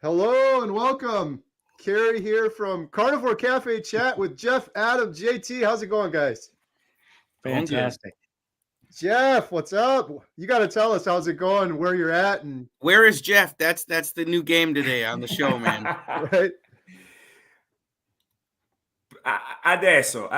Hello and welcome. Kerry here from Carnivore Cafe Chat with Jeff, Adam, JT. How's it going, guys? Fantastic. Jeff, what's up? You got to tell us how's it going, where you're at, and Where is Jeff? That's the new game today on the show, man. right. Adesso.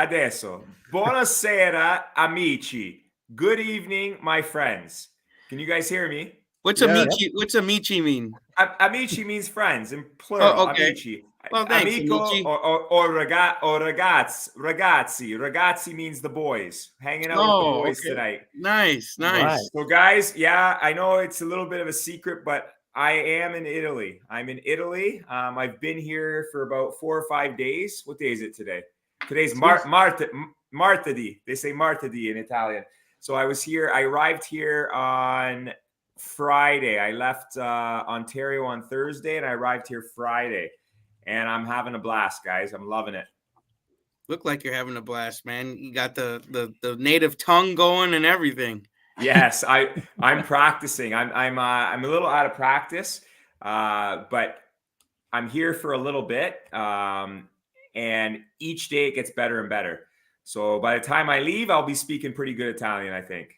Buonasera, amici. Good evening, my friends. Can you guys hear me? What's Yeah. amici? What's amici mean? Amici means friends in plural. Oh, okay. Amici. Well, thanks, Amico amici. or ragazzi. Ragazzi means the boys. Hanging out with the boys tonight. Nice. Right. So, guys, yeah, I know it's a little bit of a secret, but I am in Italy. I'm in Italy. I've been here for about 4 or 5 days. What day is it today? Today's martedì. They say martedì in Italian. So I arrived here on Friday. I left Ontario on Thursday and I arrived here Friday. And I'm having a blast, guys. I'm loving it. Look like you're having a blast, man. You got the native tongue going and everything. Yes, I'm practicing. I'm a little out of practice, but I'm here for a little bit, and each day it gets better and better. So by the time I leave, I'll be speaking pretty good Italian, I think.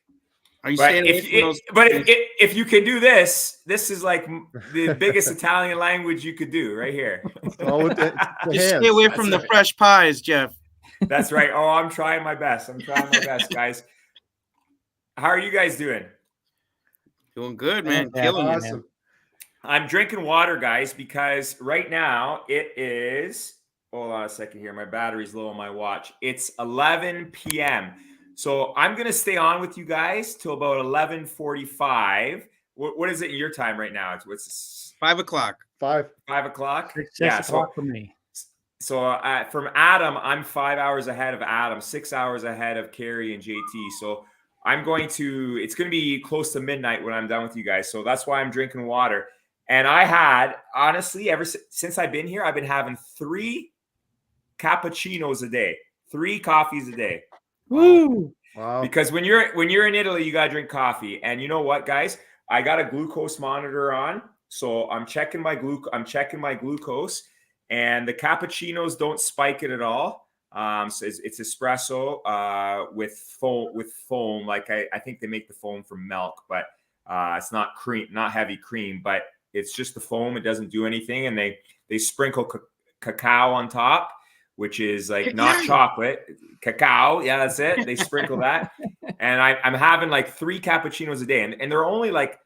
Are you saying if you can do this is like the biggest Italian language you could do right here. Just stay away from the fresh pies, Jeff. That's right. Oh, I'm trying my best. Guys. How are you guys doing? Doing good, man. Killing it, man. I'm drinking water, guys, because right now it is, hold on a second here. My battery's low on my watch. It's 11 p.m. So I'm going to stay on with you guys till about 11:45. What is it in your time right now? It's 5 o'clock. 5 o'clock? 6 o'clock for me. So from Adam, I'm 5 hours ahead of Adam, 6 hours ahead of Kerry and JT. So it's going to be close to midnight when I'm done with you guys. So that's why I'm drinking water. And I had, honestly, ever since I've been here, I've been having 3 cappuccinos a day, 3 coffees a day. Woo! Wow. Because when you're in Italy, you got to drink coffee. And you know what, guys? I got a glucose monitor on. So I'm checking my glucose. And the cappuccinos don't spike it at all. So it's espresso with foam. Like I think they make the foam from milk, but it's not cream, not heavy cream, but it's just the foam. It doesn't do anything, and they sprinkle cacao on top, which is like not chocolate, cacao. Yeah, that's it. They sprinkle that, and I'm having like 3 cappuccinos a day, and they're only like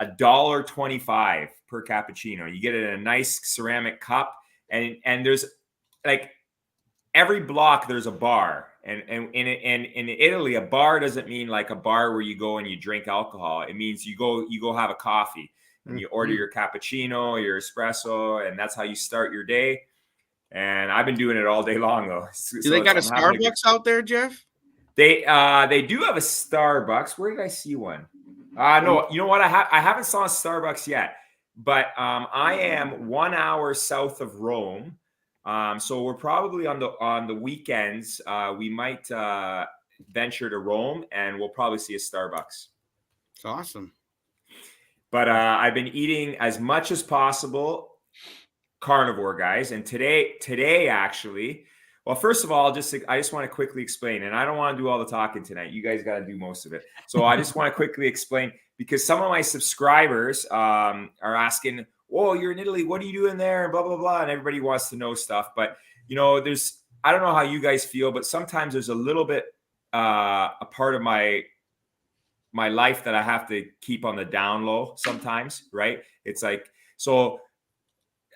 $1.25 per cappuccino. You get it in a nice ceramic cup, and there's like every block there's a bar, and in Italy, a bar doesn't mean like a bar where you go and you drink alcohol. It means you go have a coffee and you order your cappuccino, your espresso, and that's how you start your day. And I've been doing it all day long though. Do they got a Starbucks out there, Jeff? They do have a Starbucks. Where did I see one? No, you know what? I haven't saw a Starbucks yet, but I am 1 hour south of Rome. So we're probably on the weekends. We might venture to Rome, and we'll probably see a Starbucks. It's awesome. But I've been eating as much as possible carnivore, guys. And today actually, well, first of all, I just want to quickly explain, and I don't want to do all the talking tonight. You guys got to do most of it. So I just want to quickly explain, because some of my subscribers are asking, whoa, you're in Italy, what are you doing there? And blah, blah, blah. And everybody wants to know stuff. But, I don't know how you guys feel, but sometimes there's a little bit a part of my life that I have to keep on the down low sometimes, right? It's like, so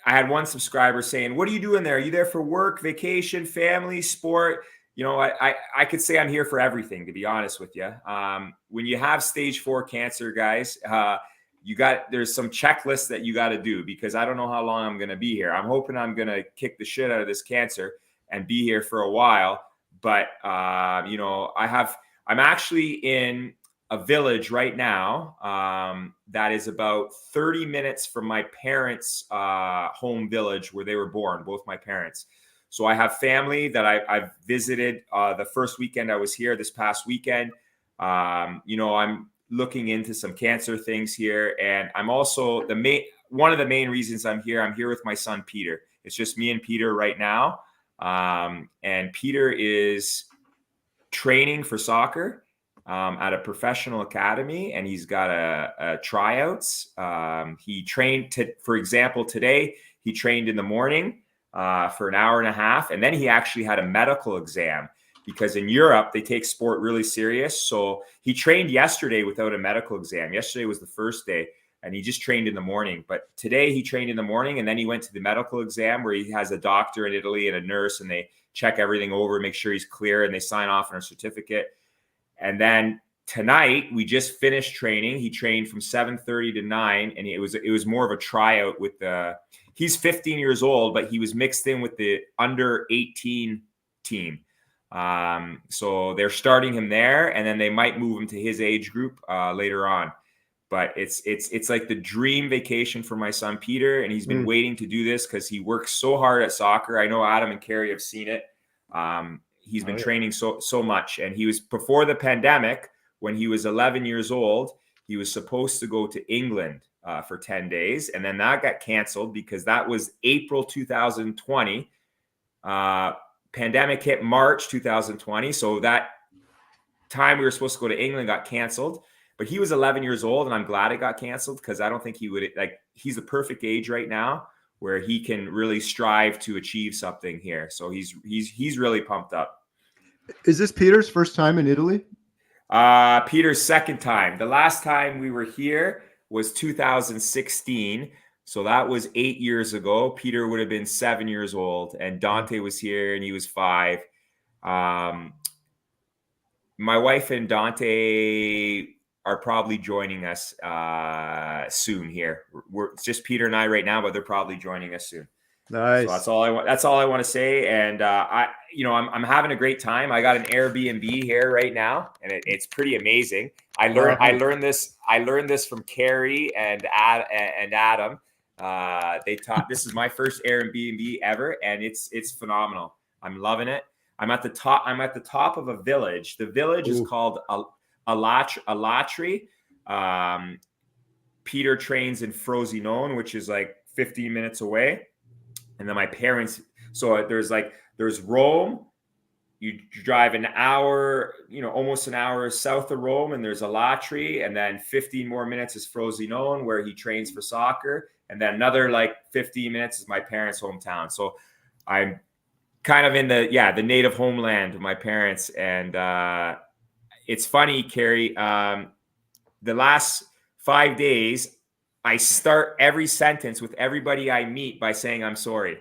I had one subscriber saying, what are you doing there? Are you there for work, vacation, family, sport? I could say I'm here for everything, to be honest with you. When you have stage 4 cancer, guys, there's some checklists that you got to do, because I don't know how long I'm going to be here. I'm hoping I'm going to kick the shit out of this cancer and be here for a while. But, I'm actually in a village right now that is about 30 minutes from my parents' home village where they were born, both my parents. So I have family that I've visited the first weekend I was here, this past weekend. I'm looking into some cancer things here. And I'm also one of the main reasons I'm here with my son, Peter. It's just me and Peter right now. And Peter is training for soccer at a professional academy, and he's got a tryouts. He trained for example, today he trained in the morning for an hour and a half, and then he actually had a medical exam because in Europe they take sport really serious. So he trained yesterday without a medical exam. Yesterday was the first day, and he just trained in the morning. But today he trained in the morning, and then he went to the medical exam where he has a doctor in Italy and a nurse, and they check everything over, make sure he's clear, and they sign off on a certificate. And then tonight we just finished training. He trained from 7:30 to 9, and it was more of a tryout with he's 15 years old, but he was mixed in with the under 18 team. So they're starting him there, and then they might move him to his age group later on. But it's like the dream vacation for my son Peter, and he's been waiting to do this because he works so hard at soccer. I know Adam and Kerry have seen it. He's been training so much, and he was before the pandemic. When he was 11 years old, he was supposed to go to England for 10 days, and then that got canceled because that was April 2020. Pandemic hit March 2020, so that time we were supposed to go to England got canceled. But he was 11 years old, and I'm glad it got canceled because I don't think he would he's the perfect age right now where he can really strive to achieve something here. So he's really pumped up. Is this Peter's first time in Italy? Peter's second time. The last time we were here was 2016. So that was 8 years ago. Peter would have been 7 years old, and Dante was here and he was 5. My wife and Dante are probably joining us soon here. It's just Peter and I right now, but they're probably joining us soon. Nice. So that's all I want to say. And I'm having a great time. I got an Airbnb here right now, and it's pretty amazing. I learned this from Kerry and Adam. They taught. This is my first Airbnb ever, and it's phenomenal. I'm loving it. I'm at the top of a village. The village is called Alatri. Peter trains in Frosinone, which is like 15 minutes away. And then my parents, so there's Rome. You drive an hour, almost an hour south of Rome, and there's Alatri, and then 15 more minutes is Frosinone, where he trains for soccer. And then another 15 minutes is my parents' hometown. So I'm kind of in the native homeland of my parents. And it's funny, Kerry, the last 5 days, I start every sentence with everybody I meet by saying I'm sorry.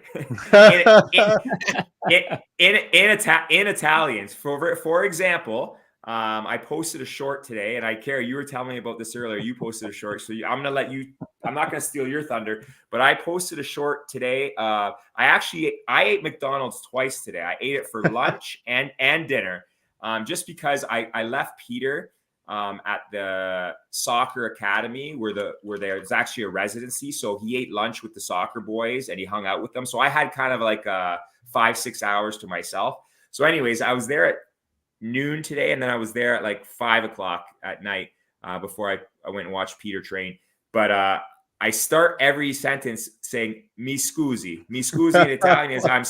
in Italian. For example, I posted a short today, and Kerry, you were telling me about this earlier. You posted a short, so I'm gonna let you. I'm not gonna steal your thunder, but I posted a short today. I ate McDonald's twice today. I ate it for lunch and dinner, just because I left Peter at the soccer academy where there's actually a residency. So he ate lunch with the soccer boys and he hung out with them. So I had kind of 5-6 hours to myself. So anyways, I was there at noon today, and then I was there at 5 o'clock at night before I went and watched Peter train. But I start every sentence saying "mi scusi." "Mi scusi" in Italian is I'm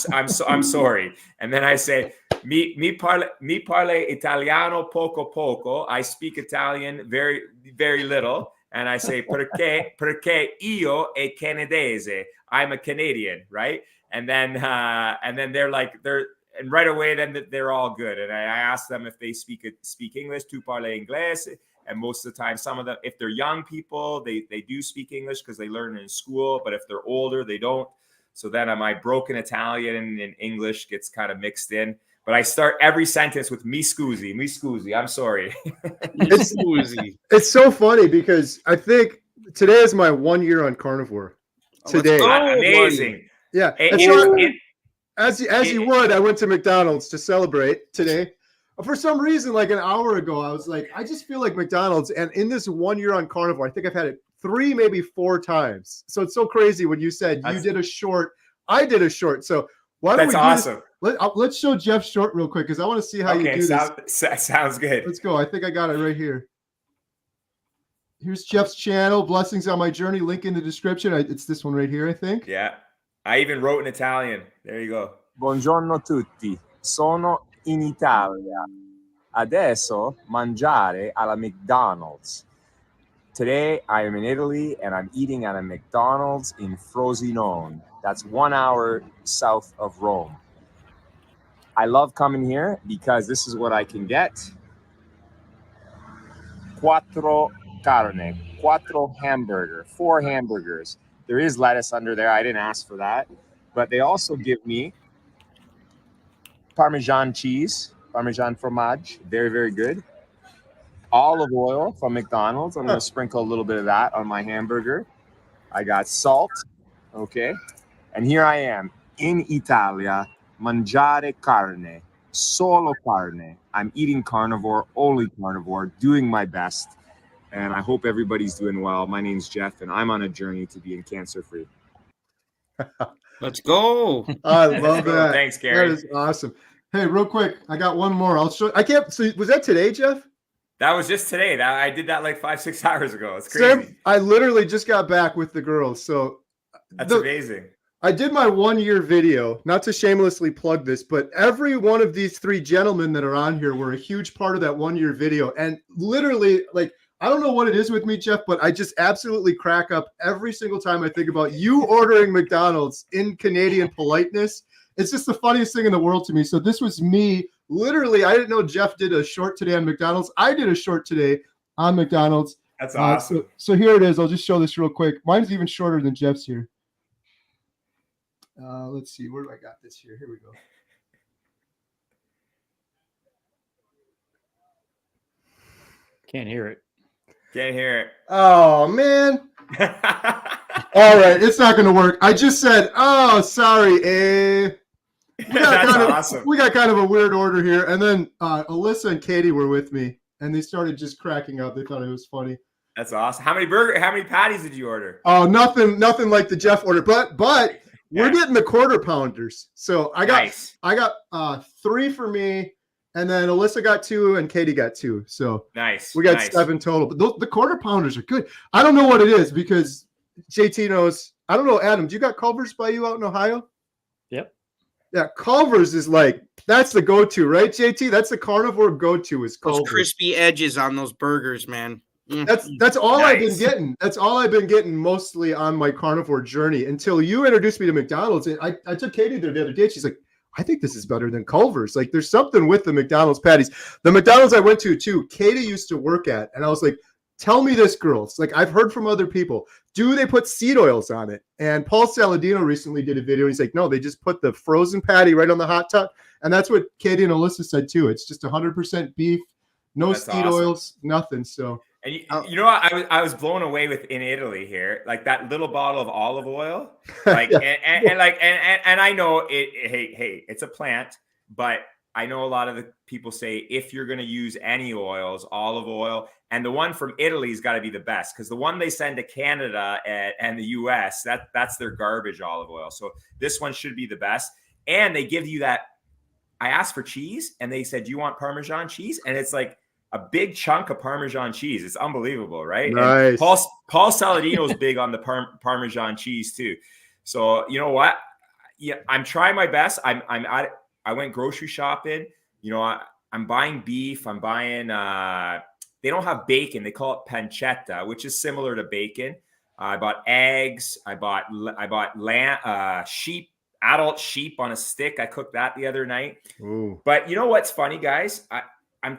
sorry, and then I say mi parle italiano poco. I speak Italian very very little, and I say perché io è canadese. I'm a Canadian, right? And then and right away then they're all good. And I ask them if they speak English. Tu parle inglese? And most of the time, some of them, if they're young people, they do speak English because they learn in school. But if they're older, they don't. So then my broken Italian and English gets kind of mixed in. But I start every sentence with "mi scusi." "Mi scusi." I'm sorry. It's so funny because I think today is my 1 year on carnivore. Today, amazing. Yeah. As you would, I went to McDonald's to celebrate today. For some reason, an hour ago, I was like, I just feel like McDonald's. And in this 1 year on carnivore, I think I've had it 3, maybe 4 times. So it's so crazy when you said you did a short. I did a short. So why don't we do awesome. This? Let's show Jeff's short real quick because I want to see how you do this. Sounds good. Let's go. I think I got it right here. Here's Jeff's channel. Blessings on my journey. Link in the description. It's this one right here, I think. Yeah. I even wrote in Italian. There you go. Buongiorno tutti. Sono in Italia. Adesso mangiare alla McDonald's. Today I am in Italy and I'm eating at a McDonald's in Frosinone. That's 1 hour south of Rome. I love coming here because this is what I can get. Quattro carne, quattro hamburger, 4 hamburgers. There is lettuce under there. I didn't ask for that. But they also give me Parmesan cheese, Parmesan fromage, very, very good. Olive oil from McDonald's. I'm going to sprinkle a little bit of that on my hamburger. I got salt, okay? And here I am in Italia, mangiare carne, solo carne. I'm eating carnivore, only carnivore, doing my best. And I hope everybody's doing well. My name's Jeff, and I'm on a journey to being cancer-free. Let's go. I love that. Thanks, Kerry. That is awesome. Hey, real quick, I got one more. I'll show. I can't. So was that today, Jeff? That was just today. I did that like 5-6 hours ago. It's crazy. Sam, I literally just got back with the girls. So That's amazing. I did my 1-year video, not to shamelessly plug this, but every one of these 3 gentlemen that are on here were a huge part of that 1-year video. And literally, like, I don't know what it is with me, Jeff, but I just absolutely crack up every single time I think about you ordering McDonald's in Canadian politeness. It's just the funniest thing in the world to me. So this was me. Literally, I didn't know Jeff did a short today on McDonald's. I did a short today on McDonald's. That's awesome. So here it is. I'll just show this real quick. Mine's even shorter than Jeff's here. Let's see. Where do I got this here? Here we go. Can't hear it. Can't hear it. Oh, man. All right. It's not going to work. I just said, oh, sorry. That's awesome. We got kind of a weird order here. And then Alyssa and Katie were with me, and they started just cracking up. They thought it was funny. That's awesome. How many patties did you order? Oh, nothing like the Jeff order. But we're getting the quarter pounders. So I got 3 for me, and then Alyssa got 2, and Katie got 2. So nice. We got 7 total. But the quarter pounders are good. I don't know what it is because JT knows. I don't know, Adam. Do you got Culver's by you out in Ohio? Yep. Yeah, Culver's is like, that's the go-to, right, JT? That's the carnivore go-to is Culver's. Those crispy edges on those burgers, man. That's all I've been getting. That's all I've been getting mostly on my carnivore journey until you introduced me to McDonald's. And I took Katie there the other day. She's like, I think this is better than Culver's. Like, there's something with the McDonald's patties. The McDonald's I went to, too, Katie used to work at. And I was like, tell me this, girls. Like, I've heard from other people. Do they put seed oils on it? And Paul Saladino recently did a video. He's like, no, they just put the frozen patty right on the hot tub. And that's what Katie and Alyssa said, too. It's just 100% beef, no seed oils, nothing. So, and you know what? I was blown away with in Italy here, like that little bottle of olive oil, like and I know it. Hey, it's a plant, but I know a lot of the people say if you're going to use any oils, olive oil, and the one from Italy's got to be the best because the one they send to Canada and the US, that's their garbage olive oil. So this one should be the best. And they give you that. I asked for cheese, and they said, "Do you want Parmesan cheese?" And it's like a big chunk of Parmesan cheese. It's unbelievable, right? Nice. And Paul Saladino is big on the Parmesan cheese too. So you know what? Yeah, I'm trying my best. I went grocery shopping. You know, I'm buying beef. I'm buying. They don't have bacon. They call it pancetta, which is similar to bacon. I bought eggs. I bought lamb, sheep, adult sheep on a stick. I cooked that the other night. ooh. But you know what's funny, guys? I am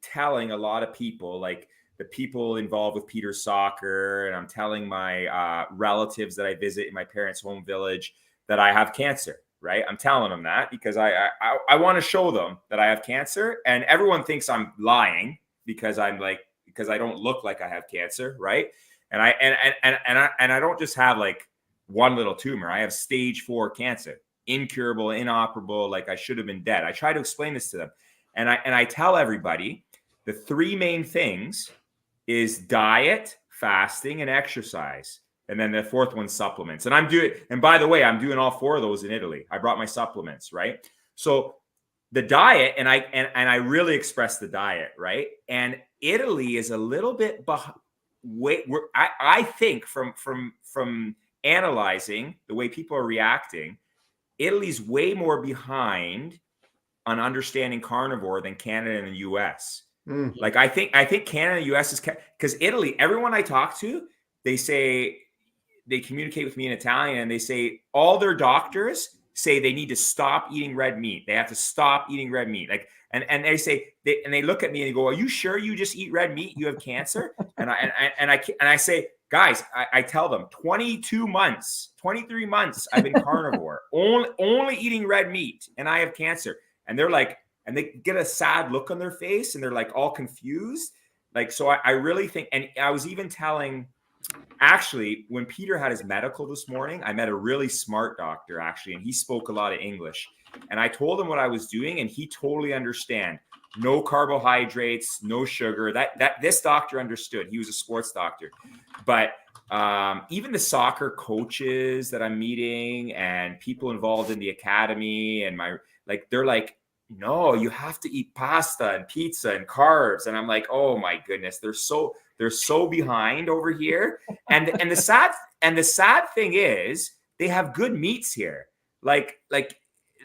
telling a lot of people, like the people involved with Peter's soccer, and I'm telling my relatives that I visit in my parents' home village that I have cancer. Right? I'm telling them that because I want to show them that I have cancer, and everyone thinks I'm lying because I don't look like I have cancer, right? And I don't just have like one little tumor. I have stage 4 cancer, incurable, inoperable. Like I should have been dead. I try to explain this to them, and I tell everybody the 3 main things is diet, fasting, and exercise. And then the 4th one's supplements. And by the way, I'm doing all 4 of those in Italy. I brought my supplements, right? So the diet, and I really express the diet, right? And Italy is a little bit I think from analyzing the way people are reacting, Italy's way more behind on understanding carnivore than Canada and the US. Like I think Canada and the US is, because Italy, everyone I talk to, they communicate with me in Italian, and they say all their doctors say they need to stop eating red meat. They have to stop eating red meat. Like, and they say, they look at me and they go, "Are you sure you just eat red meat? You have cancer?" And I say, guys, I tell them 22 months, 23 months I've been carnivore, only eating red meat, and I have cancer. And they're like, and they get a sad look on their face, and they're like all confused. Like, so I really think, and I was even telling, actually, when Peter had his medical this morning, I met a really smart doctor, actually, and he spoke a lot of English. And I told him what I was doing, and he totally understand. No carbohydrates, no sugar. That this doctor understood. He was a sports doctor. But even the soccer coaches that I'm meeting and people involved in the academy and they're like, no, you have to eat pasta and pizza and carbs. And I'm like, oh my goodness, they're so behind over here. And the sad thing is they have good meats here. Like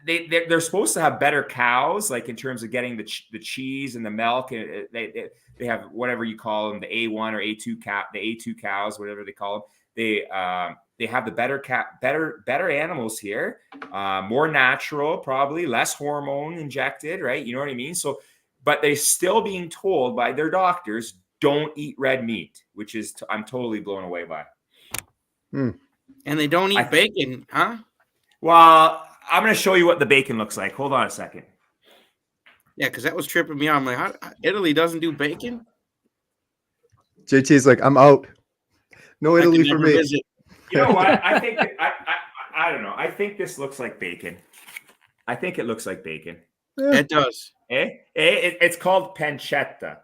they're supposed to have better cows, like in terms of getting the cheese and the milk. And they have whatever you call them, the A1 or A2 the A2 cows, whatever they call them. They have the better animals here, more natural, probably less hormone injected, right? You know what I mean? So, but they're still being told by their doctors, don't eat red meat, which is I'm totally blown away by. And they don't eat bacon, huh? Well, I'm going to show you what the bacon looks like. Hold on a second. Yeah, because that was tripping me out. I'm like, Italy doesn't do bacon? JT's like, I'm out. No Italy for me. Visit. You know what? I think I don't know. I think this looks like bacon. I think it looks like bacon. Yeah. It does. It's called pancetta.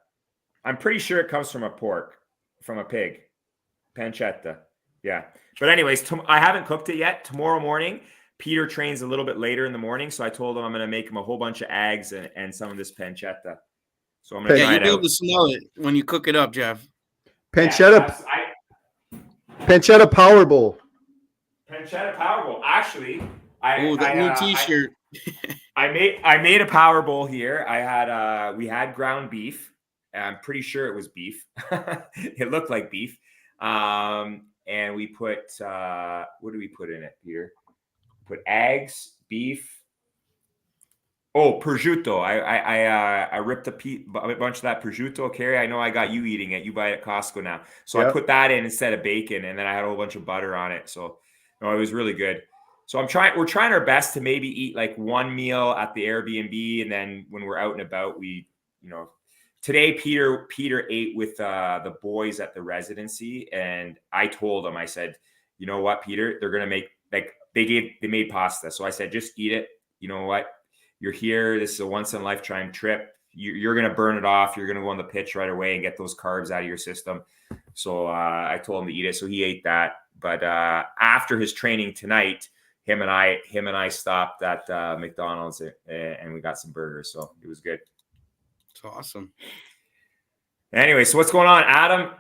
I'm pretty sure it comes from a pig. Pancetta. Yeah. But anyways, I haven't cooked it yet. Tomorrow morning, Peter trains a little bit later in the morning, so I told him I'm going to make him a whole bunch of eggs and some of this pancetta. So I'm going to try you'll it be out. able to smell it when you cook it up, Jeff. Pancetta Power Bowl. Panetta Power Bowl. Actually, that new T-shirt. I made a Power Bowl here. We had ground beef. I'm pretty sure it was beef. It looked like beef. And we put what do we put in it, Peter? Put eggs, beef. Oh, prosciutto. I ripped a bunch of that prosciutto, Kerry. I know I got you eating it. You buy it at Costco now. So I put that in instead of bacon, and then I had a whole bunch of butter on it. So no, it was really good. So we're trying our best to maybe eat like one meal at the Airbnb, and then when we're out and about, today Peter ate with the boys at the residency, and I told him, I said, you know what, Peter, they're gonna make they made pasta. So I said, just eat it. You know what? You're here. This is a once in a lifetime trip. You're going to burn it off. You're going to go on the pitch right away and get those carbs out of your system. So I told him to eat it. So he ate that. But after his training tonight, him and I stopped at McDonald's and we got some burgers. So it was good. It's awesome. Anyway, so what's going on, Adam?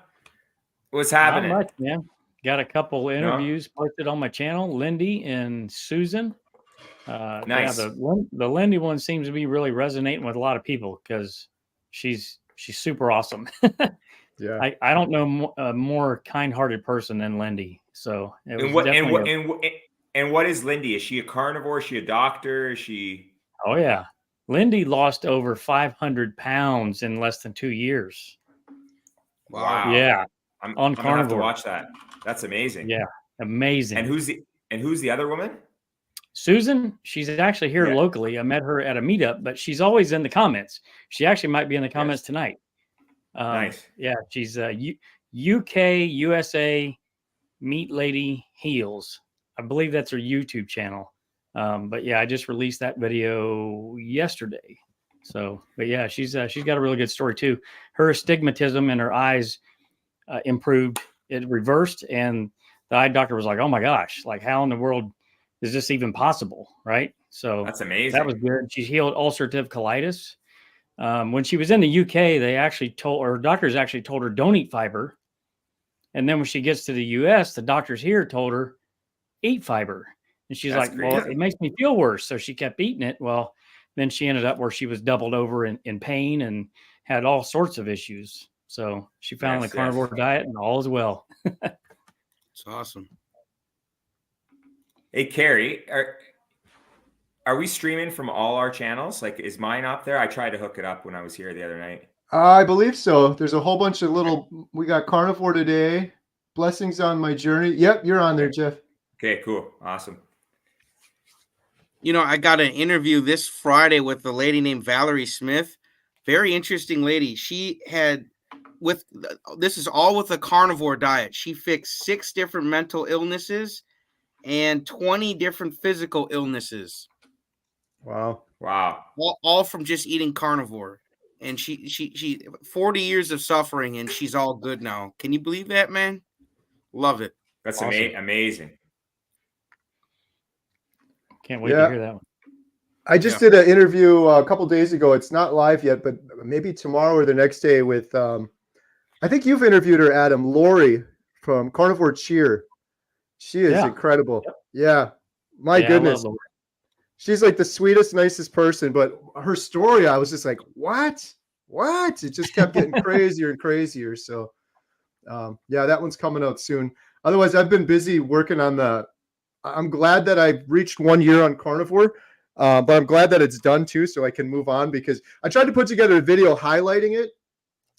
What's happening? Not much, man. Got a couple interviews posted on my channel, Lindy and Susan. Nice. Yeah, the Lindy one seems to be really resonating with a lot of people because she's super awesome. Yeah, I don't know a more kind-hearted person than Lindy. So and what is Lindy? Is she a carnivore? Is she a doctor? Is she? Oh yeah, Lindy lost over 500 pounds in less than 2 years. Wow. Yeah, I'm on gonna have to carnivore. watch that. That's amazing. Yeah, amazing. And who's the other woman? Susan, she's actually here locally. I met her at a meetup, but she's always in the comments. She actually might be in the comments tonight. Nice. Yeah, she's UK, USA Meat Lady Heals. I believe that's her YouTube channel. But yeah, I just released that video yesterday. So, but yeah, she's got a really good story too. Her astigmatism in her eyes improved. It reversed, and the eye doctor was like, "Oh my gosh, like how in the world is this even possible?" Right? So that's amazing. That was good. She's healed ulcerative colitis. When she was in the UK, doctors actually told her don't eat fiber And then when she gets to the US, the doctors here told her, eat fiber. And she's That's like, well, crazy. it makes me feel worse. So she kept eating it. Well, then she ended up where she was doubled over in pain and had all sorts of issues. So she found Yes, the carnivore diet and all is well. It's awesome. Hey, Kerry, are we streaming from all our channels? Like, is mine up there? I tried to hook it up when I was here the other night. I believe so. There's a whole bunch of little. We got Carnivore Today. Blessings on my journey. Yep, you're on there, Jeff. Okay, cool. Awesome. You know, I got an interview this Friday with a lady named Valerie Smith. Very interesting lady. She had this is all with a carnivore diet. She fixed 6 different mental illnesses and 20 different physical illnesses. Wow. All from just eating carnivore. And she 40 years of suffering and she's all good now. Can you believe that, man? Love it. That's Awesome. amazing. Can't wait to hear that one. I just did an interview a couple days ago. It's not live yet, but maybe tomorrow or the next day with, I think you've interviewed her, Adam, Lori from Carnivore Cheer. She is incredible. Yep. Yeah. My goodness. She's like the sweetest, nicest person, but her story, I was just like, what? It just kept getting crazier and crazier. So, yeah, that one's coming out soon. Otherwise, I've been busy working on I'm glad that I've reached 1 year on carnivore, but I'm glad that it's done too, so I can move on, because I tried to put together a video highlighting it,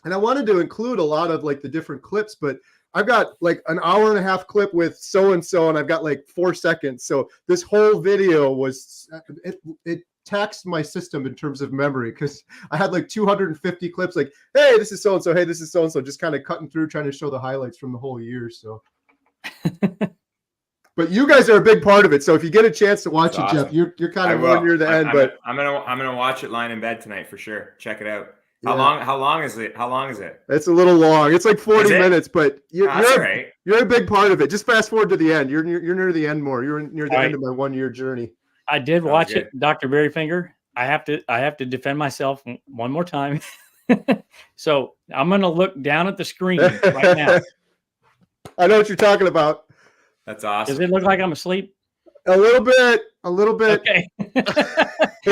and I wanted to include a lot of like the different clips, but I've got like an hour and a half clip with so-and-so, and I've got like 4 seconds. So this whole video was, it taxed my system in terms of memory, because I had like 250 clips like, hey, this is so-and-so, hey, this is so-and-so, just kind of cutting through, trying to show the highlights from the whole year. So, but you guys are a big part of it. So if you get a chance to watch That's it, awesome. Jeff, you're kind of more near the end, but I'm gonna watch it lying in bed tonight for sure. Check it out. How long is it? It's a little long. It's like 40 minutes, but you're a big part of it. Just fast forward to the end. You're near the end more. You're near the end of my 1 year journey. I did watch it, Dr. Berryfinger. I have to defend myself one more time. So I'm gonna look down at the screen right now. I know what you're talking about. That's awesome. Does it look like I'm asleep? A little bit. Okay.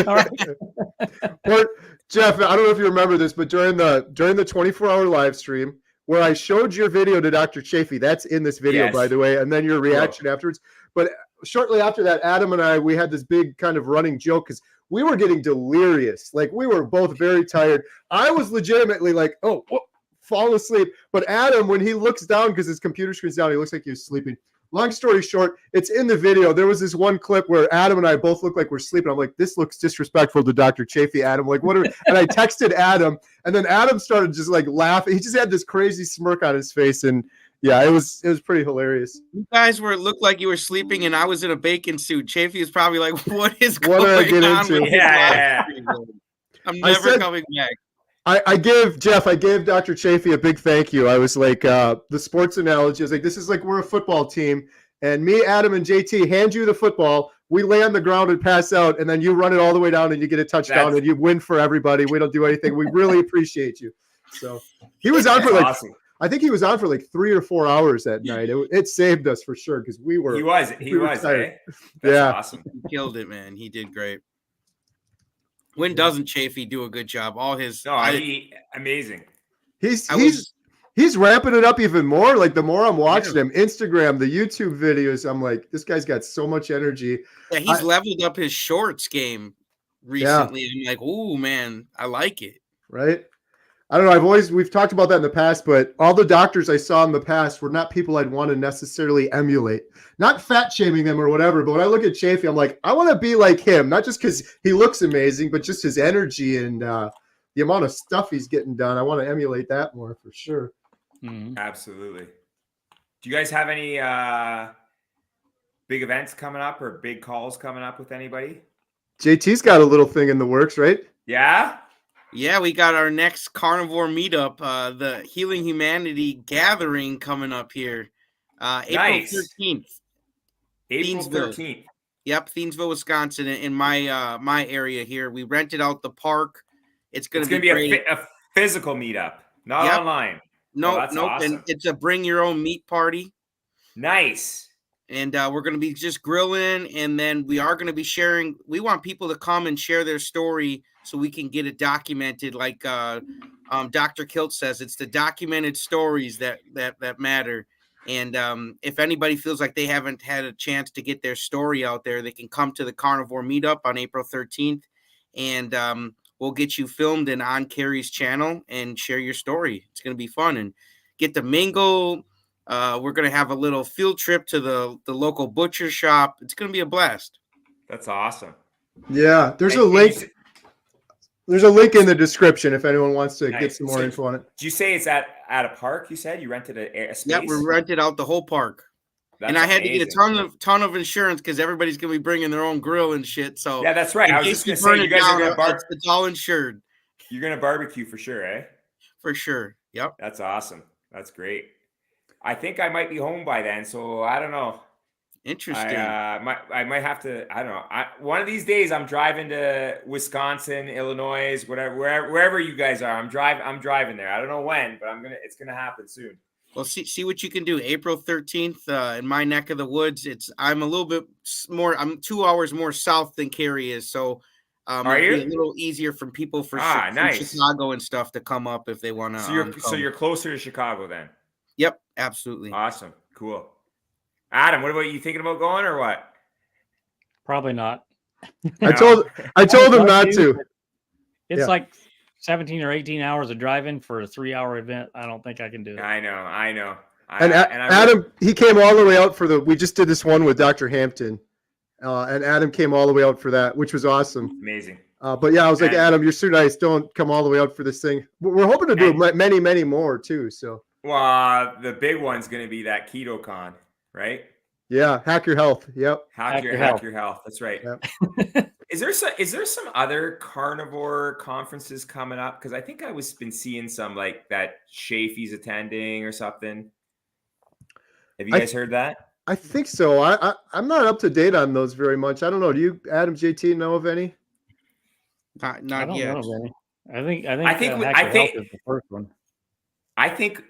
All right. Jeff, I don't know if you remember this, but during the 24-hour live stream where I showed your video to Dr. Chafee, that's in this video, by the way, and then your reaction afterwards. But shortly after that, Adam and we had this big kind of running joke because we were getting delirious. Like, we were both very tired. I was legitimately like, fall asleep. But Adam, when he looks down, because his computer screen's down, he looks like he was sleeping. Long story short, it's in the video. There was this one clip where Adam and I both look like we're sleeping. I'm like, this looks disrespectful to Dr. Chafee, Adam. Like, what are we? And I texted Adam, and then Adam started just like laughing. He just had this crazy smirk on his face, and yeah, it was pretty hilarious. You guys looked like you were sleeping, and I was in a bacon suit. Chafee is probably like, what is going on with yeah. I'm never coming back. I gave Dr. Chafee a big thank you. I was like, the sports analogy, I was like, this is like we're a football team, and me, Adam, and JT hand you the football. We lay on the ground and pass out, and then you run it all the way down and you get a touchdown and you win for everybody. We don't do anything. We really appreciate you. So he was on for like, awesome. I think he was on for like 3 or 4 hours that night. It saved us for sure, because we were. He was. Eh? That's awesome. He killed it, man. He did great. When doesn't Chafee do a good job? All his amazing. He's ramping it up even more. Like, the more I'm watching him, Instagram, the YouTube videos, I'm like, this guy's got so much energy. Yeah, he's leveled up his shorts game recently. Yeah. I'm like, oh man, I like it. Right? I don't know. We've talked about that in the past, but all the doctors I saw in the past were not people I'd want to necessarily emulate. Not fat shaming them or whatever, but when I look at Chafee, I'm like, I want to be like him, not just because he looks amazing, but just his energy and the amount of stuff he's getting done. I want to emulate that more for sure. Mm-hmm. Absolutely. Do you guys have any big events coming up or big calls coming up with anybody? JT's got a little thing in the works, right? Yeah. Yeah, we got our next carnivore meetup, the Healing Humanity Gathering coming up here. April 13th. April 13th. Yep, Thiensville, Wisconsin, in my area here. We rented out the park. It's going to be a physical meetup, not online. No, that's no, awesome. and it's a bring your own meat party. Nice. And we're going to be just grilling, and then we are going to be sharing. We want people to come and share their story so we can get it documented. Like Dr. Kilt says, it's the documented stories that matter. And if anybody feels like they haven't had a chance to get their story out there, they can come to the Carnivore Meetup on April 13th, and we'll get you filmed and on Kerry's channel and share your story. It's going to be fun and get to mingle. We're going to have a little field trip to the local butcher shop. It's going to be a blast. That's awesome. Yeah, there's a And link. There's a link in the description if anyone wants to Nice. get some more info on it. Did you say it's at a park? You said you rented a space? Yeah, we rented out the whole park. That's and I had amazing. to get a ton of insurance because everybody's going to be bringing their own grill and shit. So Yeah, that's right. in I was case just going to you say, you burn guys it are going to down, it's all insured. You're going to barbecue for sure, eh? For sure. Yep. That's awesome. That's great. I think I might be home by then, so I don't know. Interesting. I might have to. I don't know. One of these days, I'm driving to Wisconsin, Illinois, whatever, wherever you guys are. I'm driving there. I don't know when, but it's gonna happen soon. Well, see what you can do. April 13th in my neck of the woods. I'm a little bit more. I'm 2 hours more south than Kerry is, so Are it'll you? be a little easier for people from nice. Chicago and stuff to come up if they want to. So you're closer to Chicago then. Yep, absolutely. Awesome, cool. Adam, what about you? Thinking about going or what? Probably not. I told him not to. It's like 17 or 18 hours of driving for a 3-hour event. I don't think I can do it. I know. And Adam, he came all the way out for we just did this one with Dr. Hampton, and Adam came all the way out for that, which was awesome. Amazing. But yeah, I was like, Adam, you're so nice. Don't come all the way out for this thing. We're hoping to do many, many more too. So. Well, the big one's going to be that KetoCon, right? Yeah, hack your health. Yep. Hack your health. That's right. Yep. Is there some other carnivore conferences coming up? Because I think been seeing some like that Shafee's attending or something. Have you guys heard that? I think so. I'm not up to date on those very much. I don't know. Do you, Adam, JT, know of any? Not yet. I think is the first one. I think.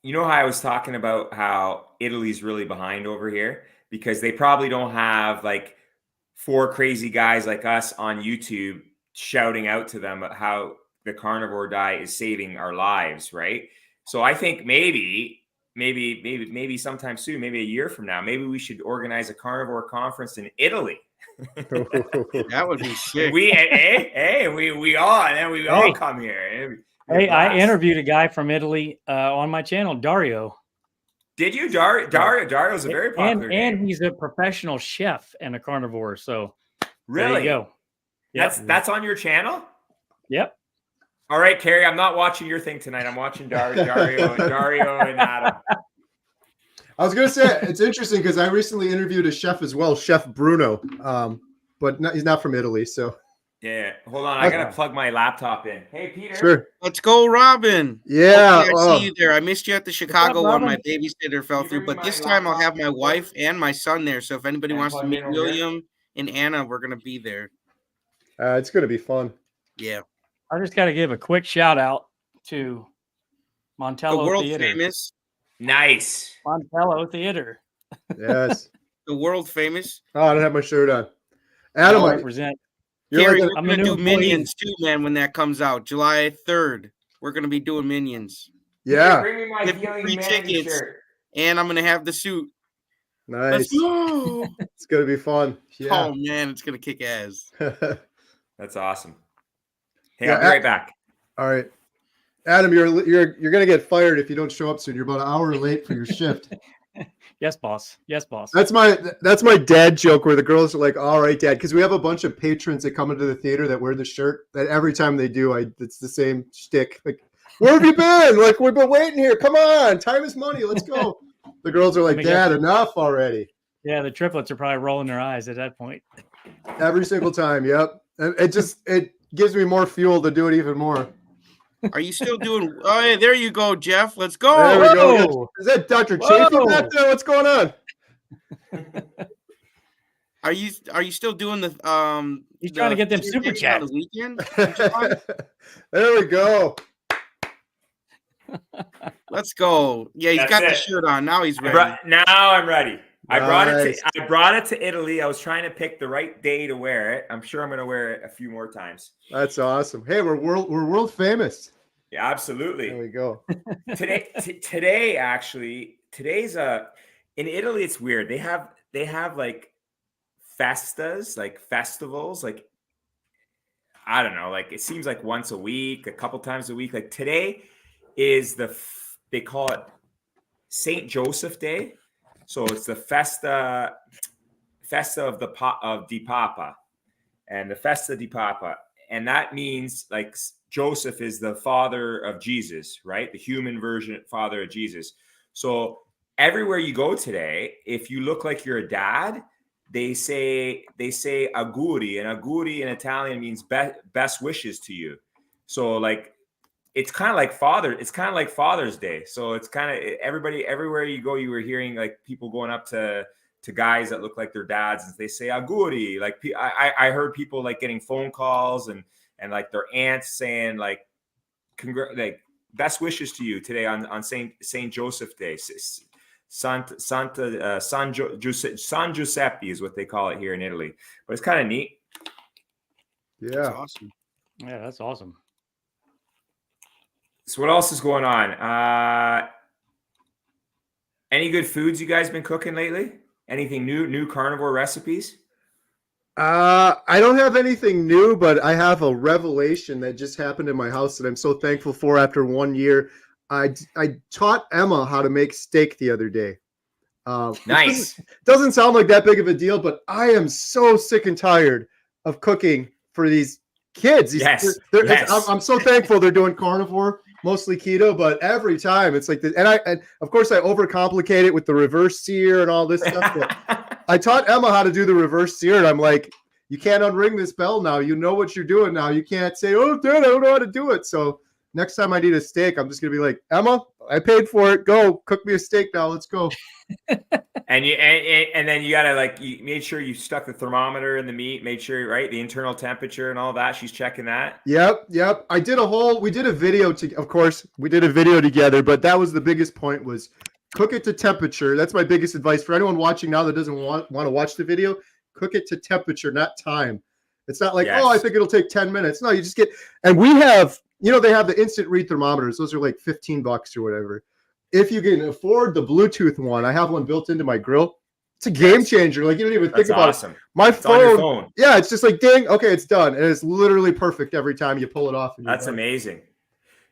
You know how I was talking about how Italy's really behind over here because they probably don't have like 4 crazy guys like us on YouTube shouting out to them about how the carnivore diet is saving our lives, right? So I think maybe sometime soon, maybe a year from now, maybe we should organize a carnivore conference in Italy. That would be sick. We all come here. Hey, I interviewed a guy from Italy on my channel, Dario. Did you? Dario's a very popular name. And he's a professional chef and a carnivore. So really, there you go. Yep. That's on your channel? Yep. All right, Kerry, I'm not watching your thing tonight. I'm watching Dario and Adam. I was going to say, it's interesting because I recently interviewed a chef as well, Chef Bruno, but he's not from Italy, so. Yeah, hold on. I got to plug my laptop in. Hey, Peter. Sure. Let's go, Robin. Yeah. I see you there. I missed you at the Chicago one. My babysitter fell through, but this time I'll have my wife and my son there. So if anybody wants to meet William and Anna, we're going to be there. It's going to be fun. Yeah. I just got to give a quick shout out to Montello The world Theater. famous. Nice. Montello Theater. Yes. The world famous. Oh, I don't have my shirt on. Adam, I represent. Kerry, like we're going to do Minions too, man, when that comes out. July 3rd. We're going to be doing Minions. Yeah. Bring me my free tickets. Shirt. And I'm going to have the suit. Nice. Let's go. It's going to be fun. Yeah. Oh, man, it's going to kick ass. That's awesome. Hey, I'll be right back. All right. Adam, you're going to get fired if you don't show up soon. You're about an hour late for your shift. Yes, boss. Yes, boss. That's my dad joke where the girls are like, all right, dad, because we have a bunch of patrons that come into the theater that wear the shirt that every time they do, it's the same shtick. Like, where have you been? Like, we've been waiting here. Come on. Time is money. Let's go. The girls are like, Dad, enough already. Yeah, the triplets are probably rolling their eyes at that point. Every single time. Yep. And it gives me more fuel to do it even more. Are you still doing? Oh, hey, there you go, Jeff. Let's go. There we go. Is that Dr. Chafee back there? What's going on? Are you still doing the He's trying to get them super chats on the weekend? There we go. Let's go. Yeah, he's That's got the it. shirt on. Now he's ready. Now I'm ready. I Nice. brought it to Italy. I was trying to pick the right day to wear it. I'm sure I'm going to wear it a few more times. That's awesome. Hey, we're world famous. Yeah, absolutely. There we go. Today actually, today's in Italy. It's weird. They have like festas, like festivals, like I don't know, like it seems like once a week, a couple times a week. Like today is they call it Saint Joseph Day. So it's the festa of di Papa, and the Festa di Papa, and that means like Joseph is the father of Jesus, right? The human version, father of Jesus. So everywhere you go today, if you look like you're a dad, they say auguri, and auguri in Italian means best wishes to you. So like it's kind of like Father's Day. So it's kind of everywhere you go, you were hearing like people going up to guys that look like their dads, and they say auguri. Like I heard people like getting phone calls and like their aunts saying like best wishes to you today on Saint Joseph Day. San Giuseppe is what they call it here in Italy, but it's kind of neat. Yeah. That's awesome. Yeah, that's awesome. So what else is going on? Any good foods you guys been cooking lately? Anything new carnivore recipes? I don't have anything new, but I have a revelation that just happened in my house that I'm so thankful for after 1 year. I taught Emma how to make steak the other day. Nice. Doesn't sound like that big of a deal, but I am so sick and tired of cooking for these kids. Yes. I'm so thankful they're doing carnivore, mostly keto, but every time it's like this. And of course I overcomplicate it with the reverse sear and all this stuff. But I taught Emma how to do the reverse sear, and I'm like, you can't unring this bell now. You know what you're doing now. You can't say, oh, Dad, I don't know how to do it. So next time I need a steak, I'm just going to be like, Emma, I paid for it. Go cook me a steak now. Let's go. And then you got to you made sure you stuck the thermometer in the meat, made sure, right, the internal temperature and all that. She's checking that. Yep. We did a video of course, we did a video together, but that was the biggest point was cook it to temperature. That's my biggest advice for anyone watching now that doesn't want to watch the video. Cook it to temperature, not time. It's not like, Yes. oh, I think it'll take 10 minutes. No, you just and we have, they have the instant read thermometers. Those are like $15 or whatever. If you can afford the Bluetooth one, I have one built into my grill. It's a game changer. Like you don't even think about awesome. it. My It's on your phone. yeah, it's just like ding, okay, it's done. And it's literally perfect every time you pull it off. That's amazing.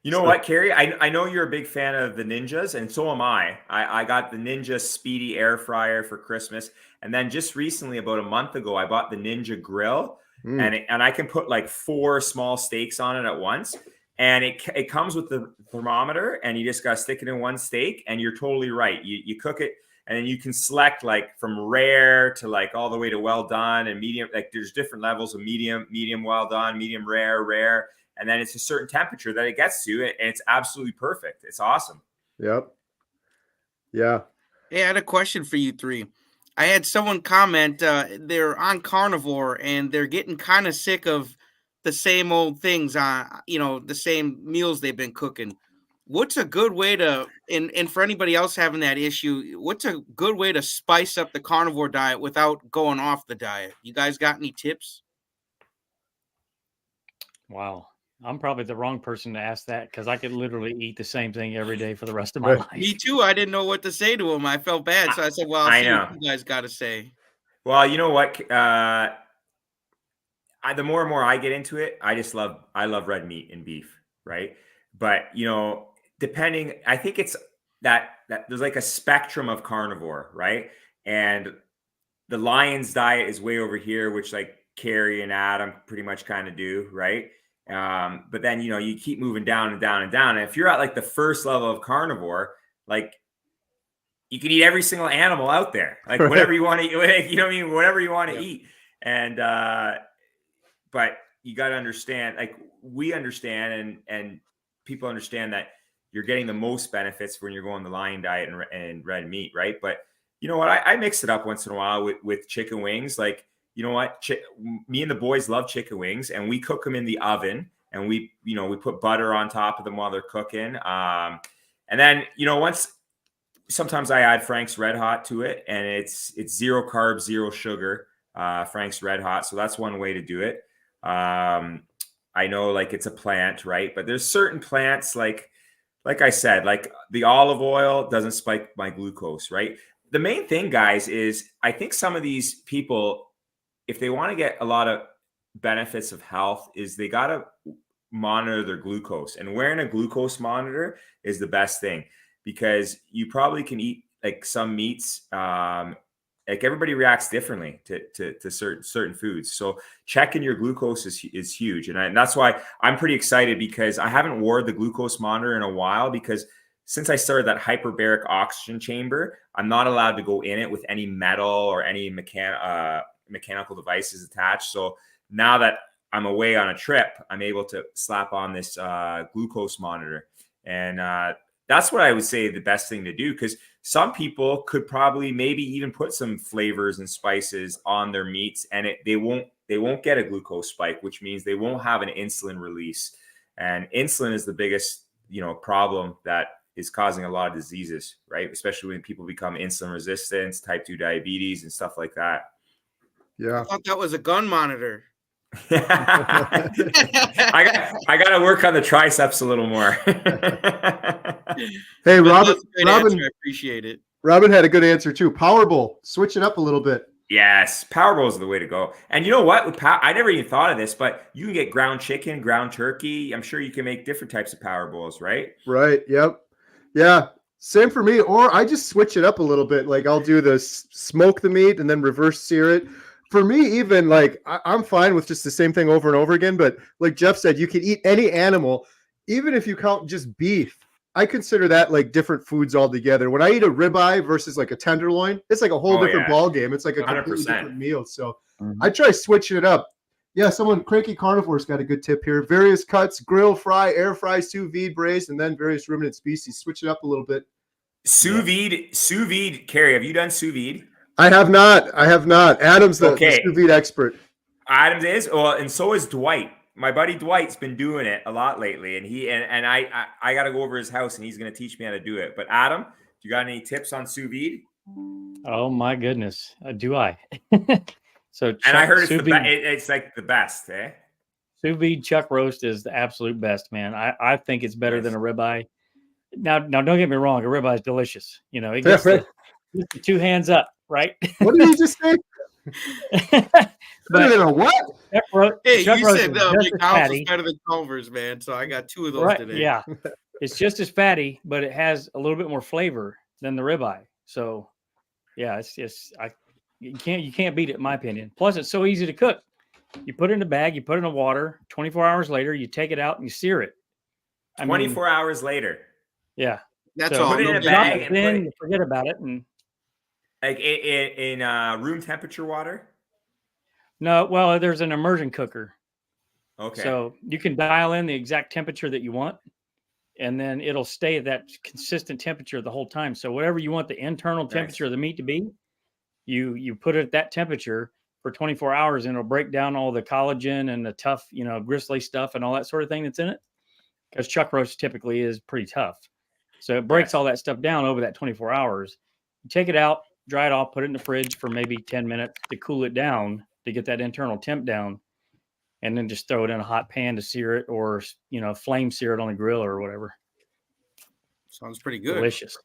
You know what, Kerry? I know you're a big fan of the Ninjas, and so am I. I got the Ninja Speedy Air Fryer for Christmas. And then just recently, about a month ago, I bought the Ninja Grill. And I can put like 4 small steaks on it at once. And it comes with the thermometer, and you just got to stick it in one steak, and you're totally right. You cook it, and then you can select like from rare to like all the way to well done and medium. Like there's different levels of medium well done, medium rare. And then it's a certain temperature that it gets to, and it's absolutely perfect. It's awesome. Yep. Yeah. Hey, I had a question for you three. I had someone comment they're on carnivore and they're getting kind of sick of the same old things the same meals they've been cooking. What's a good way to, and for anybody else having that issue, what's a good way to spice up the carnivore diet without going off the diet? You guys got any tips? Wow. I'm probably the wrong person to ask that because I could literally eat the same thing every day for the rest of my life. Me too. I didn't know what to say to him. I felt bad. So I said, well, I'll see what you guys got to say. Well, you know what? The more and more I get into it, I love red meat and beef, right? But, depending, I think it's that there's like a spectrum of carnivore, right? And the Lions diet is way over here, which like Kerry and Adam pretty much kind of do, right? But then, you keep moving down and down and down. And if you're at like the first level of carnivore, like you can eat every single animal out there, like whatever you want to eat, whatever you want to eat. And, but you got to understand, like we understand and people understand that you're getting the most benefits when you're going the Lion diet and red meat. Right. But you know what? I mix it up once in a while with chicken wings. Like, you know what? Me and the boys love chicken wings, and we cook them in the oven. and we put butter on top of them while they're cooking. And then, sometimes I add Frank's Red Hot to it, and it's 0 carbs, 0 sugar, Frank's Red Hot. So that's one way to do it. I know like it's a plant, right? But there's certain plants like I said, like the olive oil doesn't spike my glucose, right? The main thing, guys, is I think some of these people, if they want to get a lot of benefits of health, is they got to monitor their glucose, and wearing a glucose monitor is the best thing, because you probably can eat like some meats. Like everybody reacts differently to certain foods. So checking your glucose is huge. And that's why I'm pretty excited, because I haven't worn the glucose monitor in a while, because since I started that hyperbaric oxygen chamber, I'm not allowed to go in it with any metal or any mechanical devices attached. So now that I'm away on a trip, I'm able to slap on this glucose monitor. And that's what I would say the best thing to do, because some people could probably maybe even put some flavors and spices on their meats, and they won't get a glucose spike, which means they won't have an insulin release. And insulin is the biggest, problem that is causing a lot of diseases, right? Especially when people become insulin resistant, type 2 diabetes, and stuff like that. Yeah. I thought that was a gun monitor. I got to work on the triceps a little more. Hey, Robin, I appreciate it. Robin had a good answer too. Powerball, switch it up a little bit. Yes, Powerball is the way to go. And you know what? I never even thought of this, but you can get ground chicken, ground turkey. I'm sure you can make different types of Powerballs, right? Right. Yep. Yeah. Same for me. Or I just switch it up a little bit. Like I'll do the smoke the meat and then reverse sear it. For me, even like I'm fine with just the same thing over and over again. But like Jeff said, you can eat any animal, even if you count just beef. I consider that like different foods altogether. When I eat a ribeye versus like a tenderloin, it's like a whole different ball game. It's like a completely 100%. different meal. So I try switching it up. Yeah, Cranky Carnivore's got a good tip here. Various cuts: grill, fry, air fry, sous vide, braised, and then various ruminant species. Switch it up a little bit. Sous vide. Kerry, have you done sous vide? I have not. Adam's the sous vide expert. Adams is, well, and so is Dwight. My buddy Dwight's been doing it a lot lately, and I got to go over his house, and he's going to teach me how to do it. But Adam, do you got any tips on sous vide? Oh my goodness, do I? So and I heard it's like the best, eh? Sous vide chuck roast is the absolute best, man. I think it's better than a ribeye. Now don't get me wrong, a ribeye is delicious. It gets the 2 hands up, right? What did you just say? Better than a what? Hey, you said McDonald's is better than Culver's, man. So I got 2 of those today. Yeah, it's just as fatty, but it has a little bit more flavor than the ribeye. So, yeah, you can't beat it, in my opinion. Plus, it's so easy to cook. You put it in a bag, you put it in the water. 24 hours later, you take it out and you sear it. 24 hours later. Yeah, that's so all. Put it in a bag and then you forget about it and. Like in room temperature water? No, well, there's an immersion cooker. Okay. So you can dial in the exact temperature that you want, and then it'll stay at that consistent temperature the whole time. So whatever you want the internal temperature of the meat to be, you put it at that temperature for 24 hours, and it'll break down all the collagen and the tough, gristly stuff and all that sort of thing that's in it. Because chuck roast typically is pretty tough. So it breaks all that stuff down over that 24 hours. You take it out, dry it off, put it in the fridge for maybe 10 minutes to cool it down, to get that internal temp down, and then just throw it in a hot pan to sear it, or flame sear it on the grill or whatever. Sounds pretty good. Delicious.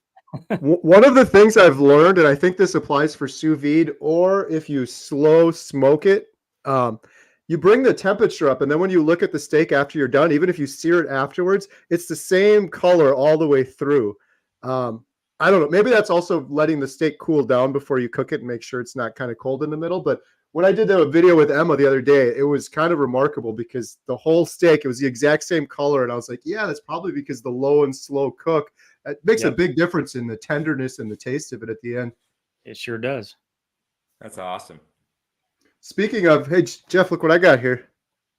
One of the things I've learned, and I think this applies for sous vide, or if you slow smoke it, you bring the temperature up, and then when you look at the steak after you're done, even if you sear it afterwards, it's the same color all the way through. I don't know. Maybe that's also letting the steak cool down before you cook it and make sure it's not kind of cold in the middle. But when I did a video with Emma the other day, it was kind of remarkable because the whole steak, it was the exact same color. And I was like, yeah, that's probably because the low and slow cook. It makes a big difference in the tenderness and the taste of it at the end. It sure does. That's awesome. Speaking of, hey, Jeff, look what I got here.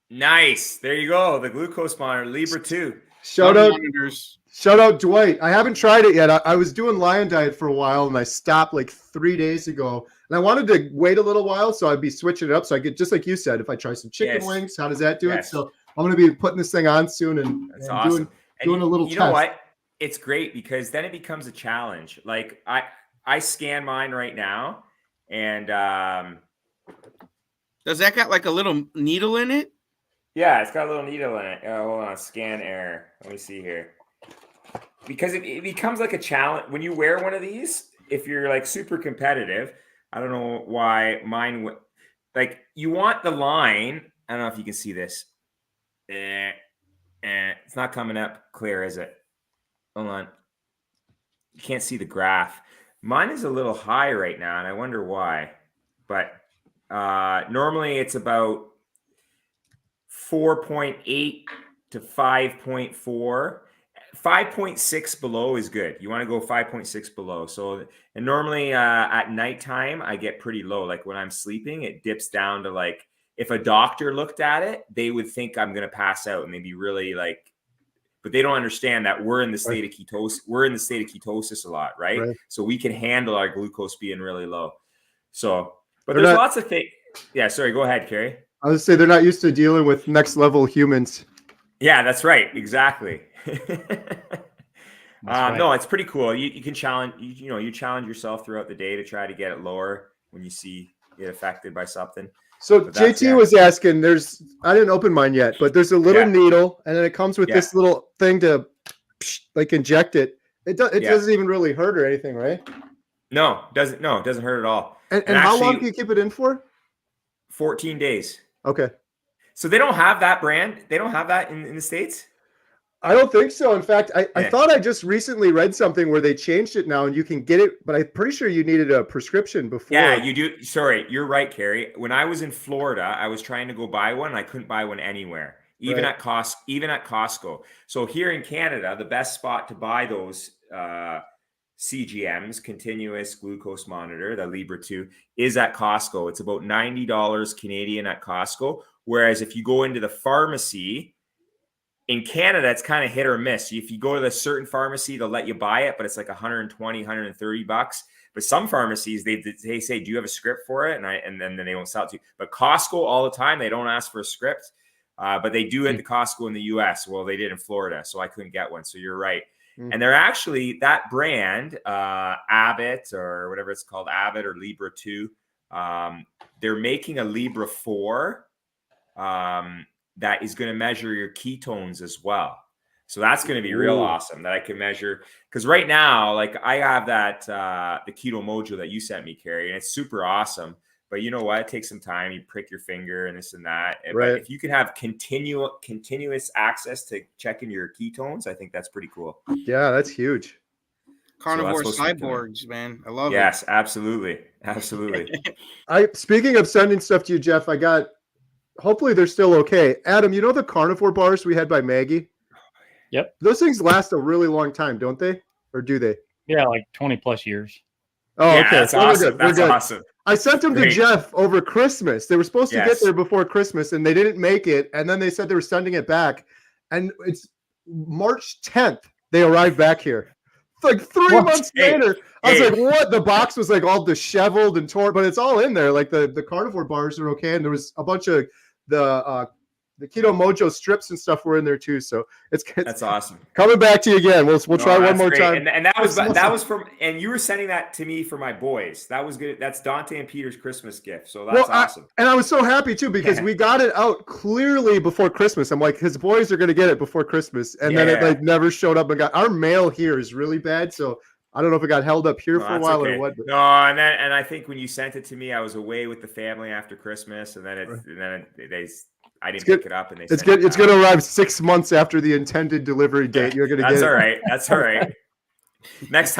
Nice. There you go. The glucose monitor, Libra 2. Shout out Dwight. I haven't tried it yet. I was doing Lion Diet for a while, and I stopped like 3 days ago. And I wanted to wait a little while, so I'd be switching it up. So I get, just like you said, if I try some chicken wings, how does that do it? So I'm going to be putting this thing on soon and awesome. doing a little you test. know what? It's great because then it becomes a challenge. Like I scan mine right now, and does that got like a little needle in it? yeah, it's got a little needle in it. Oh, hold on, scan error. Let me see here. Because it becomes like a challenge when you wear one of these. If you're like super competitive, I don't know why mine like you want the line. I don't know if you can see this. It's not coming up clear, is it? Hold on. You can't see the graph. Mine is a little high right now, and I wonder why. But normally it's about 4.8 to 5.4. 5.6 below is good. You want to go 5.6 below. So, and normally at nighttime, I get pretty low. Like when I'm sleeping, it dips down to like, if a doctor looked at it, they would think I'm going to pass out and they'd be really like, but they don't understand that we're in the state of ketosis. We're in the state of ketosis a lot, right? So we can handle our glucose being really low. So, but there's lots of things. Yeah, sorry, go ahead, Kerry. I would say they're not used to dealing with next level humans. Yeah, that's right. Exactly. Right. No, it's pretty cool. You can challenge, you challenge yourself throughout the day to try to get it lower when you get affected by something. So JT was asking, I didn't open mine yet, but there's a little needle and then it comes with this little thing to like inject it. It doesn't even really hurt or anything, right? No, it doesn't hurt at all. And how long do you keep it in for? 14 days. Okay. So they don't have that brand. They don't have that in the States. I don't think so. In fact, I thought I just recently read something where they changed it now and you can get it, but I'm pretty sure you needed a prescription before. Yeah, you do. Sorry, you're right, Kerry. When I was in Florida, I was trying to go buy one. And I couldn't buy one anywhere, even at Costco. So here in Canada, the best spot to buy those CGMs, continuous glucose monitor, the Libra 2, is at Costco. It's about $90 Canadian at Costco. Whereas if you go into the pharmacy, in Canada, it's kind of hit or miss. If you go to a certain pharmacy, they'll let you buy it, but it's like $120, $130. But some pharmacies, they say, do you have a script for it? And then they won't sell it to you. But Costco, all the time, they don't ask for a script, but they do at the Costco in the US. Well, they did in Florida, so I couldn't get one. So you're right. And they're actually, that brand, Abbott or whatever it's called, Abbott or Libra 2, they're making a Libra 4 that is going to measure your ketones as well. So that's going to be real awesome that I can measure. Because right now, like I have that, the Keto Mojo that you sent me, Kerry, and it's super awesome. But you know what? It takes some time. You prick your finger and this and that. Right. But if you can have continuous access to checking your ketones, I think that's pretty cool. Yeah, that's huge. Carnivore cyborgs, man. I love it. Yes, absolutely. Absolutely. Speaking of sending stuff to you, Jeff, hopefully they're still okay. Adam, you know the carnivore bars we had by Maggie? Yep. Those things last a really long time, don't they? Or do they? Yeah, like 20 plus years. Oh, yeah, okay. That's awesome. That's awesome. I sent them to Jeff over Christmas. They were supposed to get there before Christmas and they didn't make it. And then they said they were sending it back. And it's March 10th. They arrived back here. It's like 3 months later. I was like, what? The box was like all disheveled and torn, but it's all in there. Like the carnivore bars are okay. And there was a bunch of the Keto Mojo strips and stuff were in there too. So that's awesome. Coming back to you again. We'll try one more time. And that was from, and you were sending that to me for my boys. That was good. That's Dante and Peter's Christmas gift. So that's awesome. And I was so happy too, because we got it out clearly before Christmas. I'm like, his boys are going to get it before Christmas. And then it like never showed up and our mail here is really bad. So I don't know if it got held up here for a while or what. But. No, and I think when you sent it to me, I was away with the family after Christmas, and then I didn't pick it up, and it's going to arrive 6 months after the intended delivery date. You're going to get it. That's all right. That's all right. Next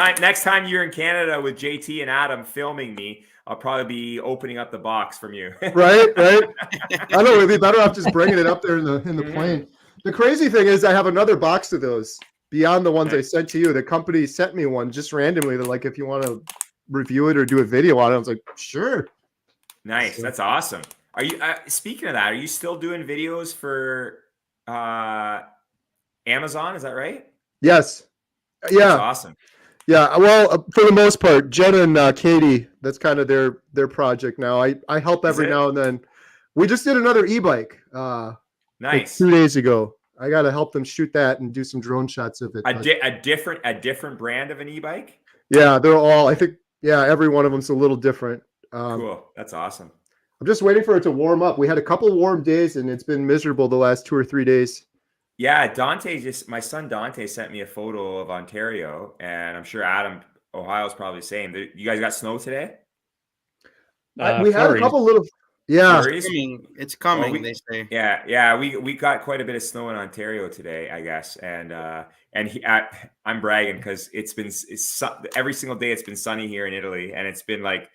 time you're in Canada with JT and Adam filming me, I'll probably be opening up the box from you. Right. I know it'd be better off just bringing it up there in the plane. The crazy thing is, I have another box of those. Beyond the ones I sent to you, the company sent me one just randomly. They're like, if you want to review it or do a video on it, I was like, sure. Nice. That's awesome. Are you speaking of that? Are you still doing videos for Amazon? Is that right? Yes. Yeah. That's awesome. Yeah. Well, for the most part, Jen and Katie, that's kind of their project now. I help every now and then. We just did another e-bike. Nice. 2 days ago. I got to help them shoot that and do some drone shots of it. A different brand of an e-bike. Yeah, they're all. I think. Yeah, every one of them's a little different. Cool. That's awesome. I'm just waiting for it to warm up. We had a couple warm days, and it's been miserable the last 2 or 3 days. Yeah, my son Dante sent me a photo of Ontario, and I'm sure Adam, Ohio's probably the same. You guys got snow today? We had a couple little. Yeah, it's coming. They say. Yeah. We got quite a bit of snow in Ontario today, I guess, and I'm bragging because it's every single day it's been sunny here in Italy, and it's been like,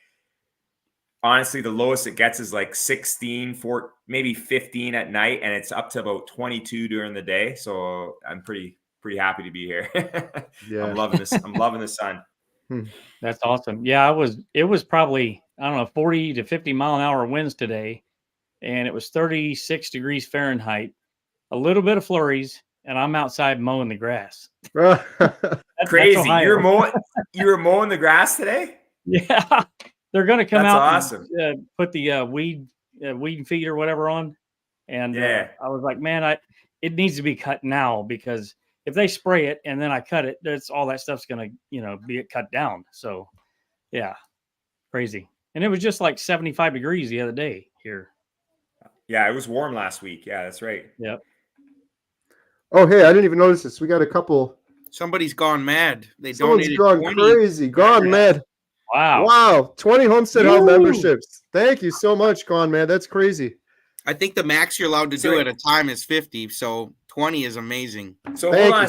honestly, the lowest it gets is like 16, maybe 15 at night, and it's up to about 22 during the day. So I'm pretty happy to be here. Yeah, I'm loving this. I'm loving the sun. That's awesome. Yeah, it was probably, I don't know, 40 to 50 mile an hour winds today, and it was 36 degrees Fahrenheit, a little bit of flurries, and I'm outside mowing the grass. Crazy. You were mowing the grass today? Yeah. They're going to come out awesome. And put the weed feed or whatever on. And I was like, man, it needs to be cut now, because if they spray it and then I cut it, all that stuff's going to, be cut down. So yeah, crazy. And it was just like 75 degrees the other day here. Yeah, it was warm last week. Yeah, that's right. Yep. Oh, hey, I didn't even notice this. We got a couple. Somebody's gone mad. Someone's gone crazy. Gone mad. Wow. 20 Homestead Hub memberships. Thank you so much, Gone Man. That's crazy. I think the max you're allowed to do at a time is 50. So 20 is amazing. So hold on.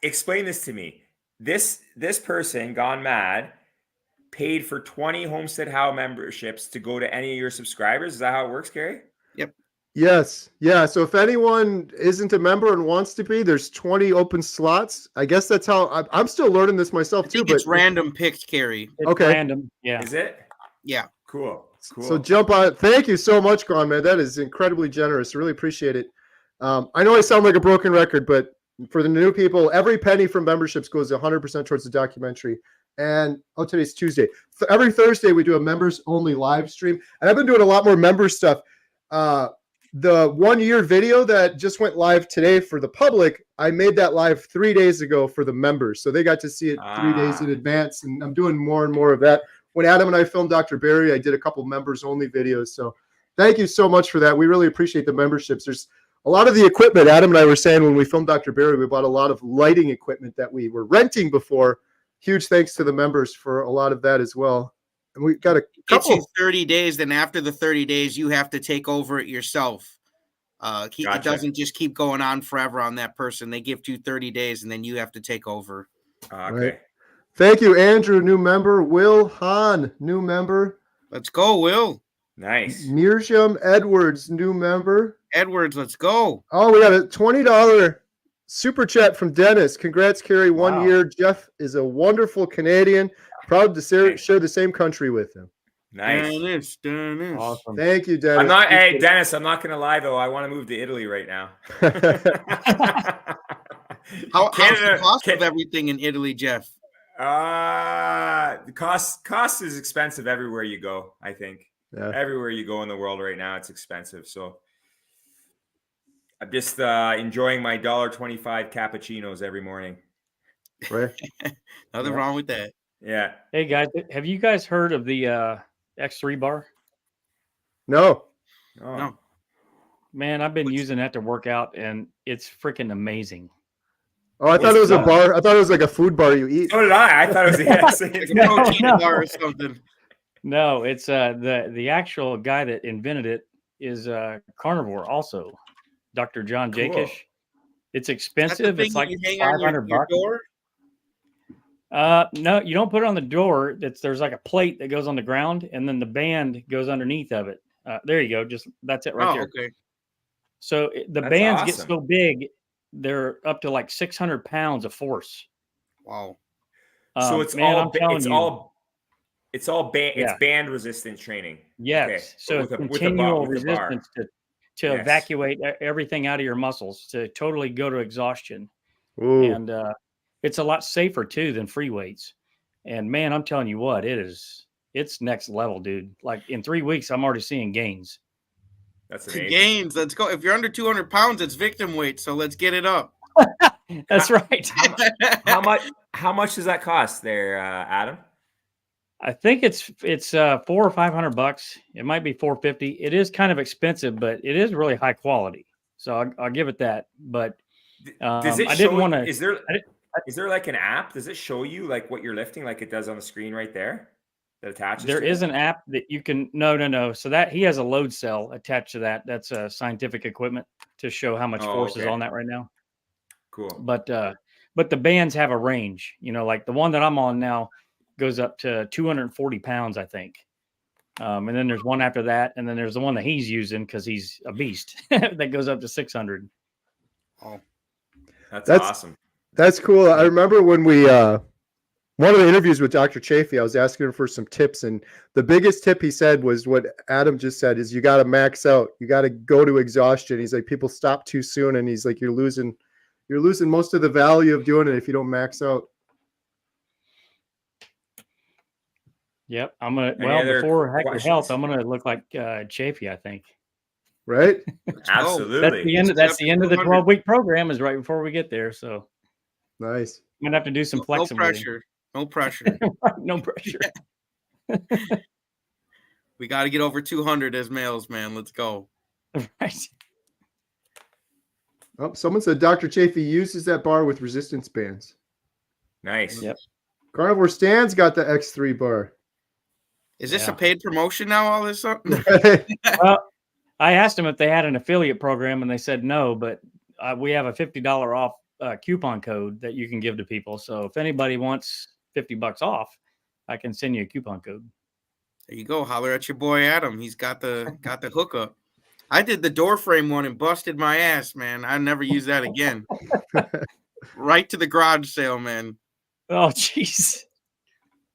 Explain this to me. This person, Gone Mad, paid for 20 Homestead How memberships to go to any of your subscribers. Is that how it works, Kerry? Yep. Yes. Yeah. So if anyone isn't a member and wants to be, there's 20 open slots. I guess that's how I'm still learning this myself too. But it's random picked, Kerry. It's random. Yeah. Is it? Yeah. Cool. So jump on it. Thank you so much, Gone Man. That is incredibly generous. Really appreciate it. I know I sound like a broken record, but for the new people, every penny from memberships goes 100% towards the documentary. And today's Tuesday. Every Thursday we do a members only live stream, and I've been doing a lot more member stuff. The 1 year video that just went live today for the public, I made that live 3 days ago for the members. So they got to see it 3 days in advance. And I'm doing more and more of that. When Adam and I filmed Dr. Barry, I did a couple members only videos. So thank you so much for that. We really appreciate the memberships. There's a lot of the equipment. Adam and I were saying when we filmed Dr. Barry, we bought a lot of lighting equipment that we were renting before. Huge thanks to the members for a lot of that as well. And we got a couple. It's 30 days. Then after the 30 days, you have to take over it yourself. Gotcha. It doesn't just keep going on forever on that person. They give you 30 days, and then you have to take over. Okay. Right. Thank you, Andrew, new member. Will Hahn, new member. Let's go, Will. Nice. Mirjam Edwards, new member. Edwards, let's go. Oh, we got a $20 super chat from Dennis. Congrats, Kerry. 1 year. Jeff is a wonderful Canadian. Proud to share the same country with him. Nice. Dennis. Awesome. Thank you, Dennis. Dennis, I'm not going to lie, though. I want to move to Italy right now. How's the cost of everything in Italy, Jeff? The cost is expensive everywhere you go, I think. Yeah. Everywhere you go in the world right now, it's expensive. So I'm just enjoying my $1.25 cappuccinos every morning. Right. Nothing wrong with that. Yeah. Hey, guys, have you guys heard of the X3 bar? No. Oh. No. Man, I've been using that to work out, and it's freaking amazing. Oh, I thought it was a bar. I thought it was like a food bar you eat. So did I. I thought it was like a protein bar or something. No, it's the actual guy that invented it is Carnivore also, Dr. John Jakish. It's expensive. It's like $500. No, you don't put it on the door. There's like a plate that goes on the ground, and then the band goes underneath of it. There you go. That's it right there. Okay. So that's bands awesome. Get so big, they're up to like 600 pounds of force. Wow. So it's band resistant training. Yes. Okay. So it's continual resistance to evacuate everything out of your muscles, to totally go to exhaustion. Ooh. And it's a lot safer too than free weights. And man, I'm telling you what, it's next level, dude. Like in 3 weeks, I'm already seeing gains. That's amazing. Gains. Let's go. If you're under 200 pounds, it's victim weight. So let's get it up. That's right. How much does that cost there, Adam? I think it's $400 or $500. It might be $450. It is kind of expensive, but it is really high quality. So I'll give it that. But does it I show? didn't want to. Is there like an app? Does it show you like what you're lifting, like it does on the screen right there that attaches? There to is it? an app that you can. No. So that he has a load cell attached to that. That's scientific equipment to show how much force is on that right now. Cool. But the bands have a range. Like the one that I'm on now goes up to 240 pounds, I think. And then there's one after that, and then there's the one that he's using because he's a beast that goes up to 600. Oh, that's awesome. That's cool. I remember when we one of the interviews with Dr. Chafee, I was asking him for some tips, and the biggest tip he said was what Adam just said: is you got to max out. You got to go to exhaustion. He's like, people stop too soon, and he's like, you're losing most of the value of doing it if you don't max out. Yep, before Heck Health, I'm gonna look like Chafee, I think. Right? Absolutely. That's the end of the 12-week program is right before we get there. So nice. I'm gonna have to do some flexibility. No pressure. No pressure. We got to get over 200 as males, man. Let's go. Right. Oh, someone said Dr. Chafee uses that bar with resistance bands. Nice. Yep. Carnivore Stan's got the X3 bar. Is this a paid promotion now? All this up? Well, I asked them if they had an affiliate program, and they said no. But we have a $50 off coupon code that you can give to people. So if anybody wants $50 off, I can send you a coupon code. There you go. Holler at your boy Adam. He's got the hookup. I did the door frame one and busted my ass, man. I never use that again. Right to the garage sale, man. Oh, jeez.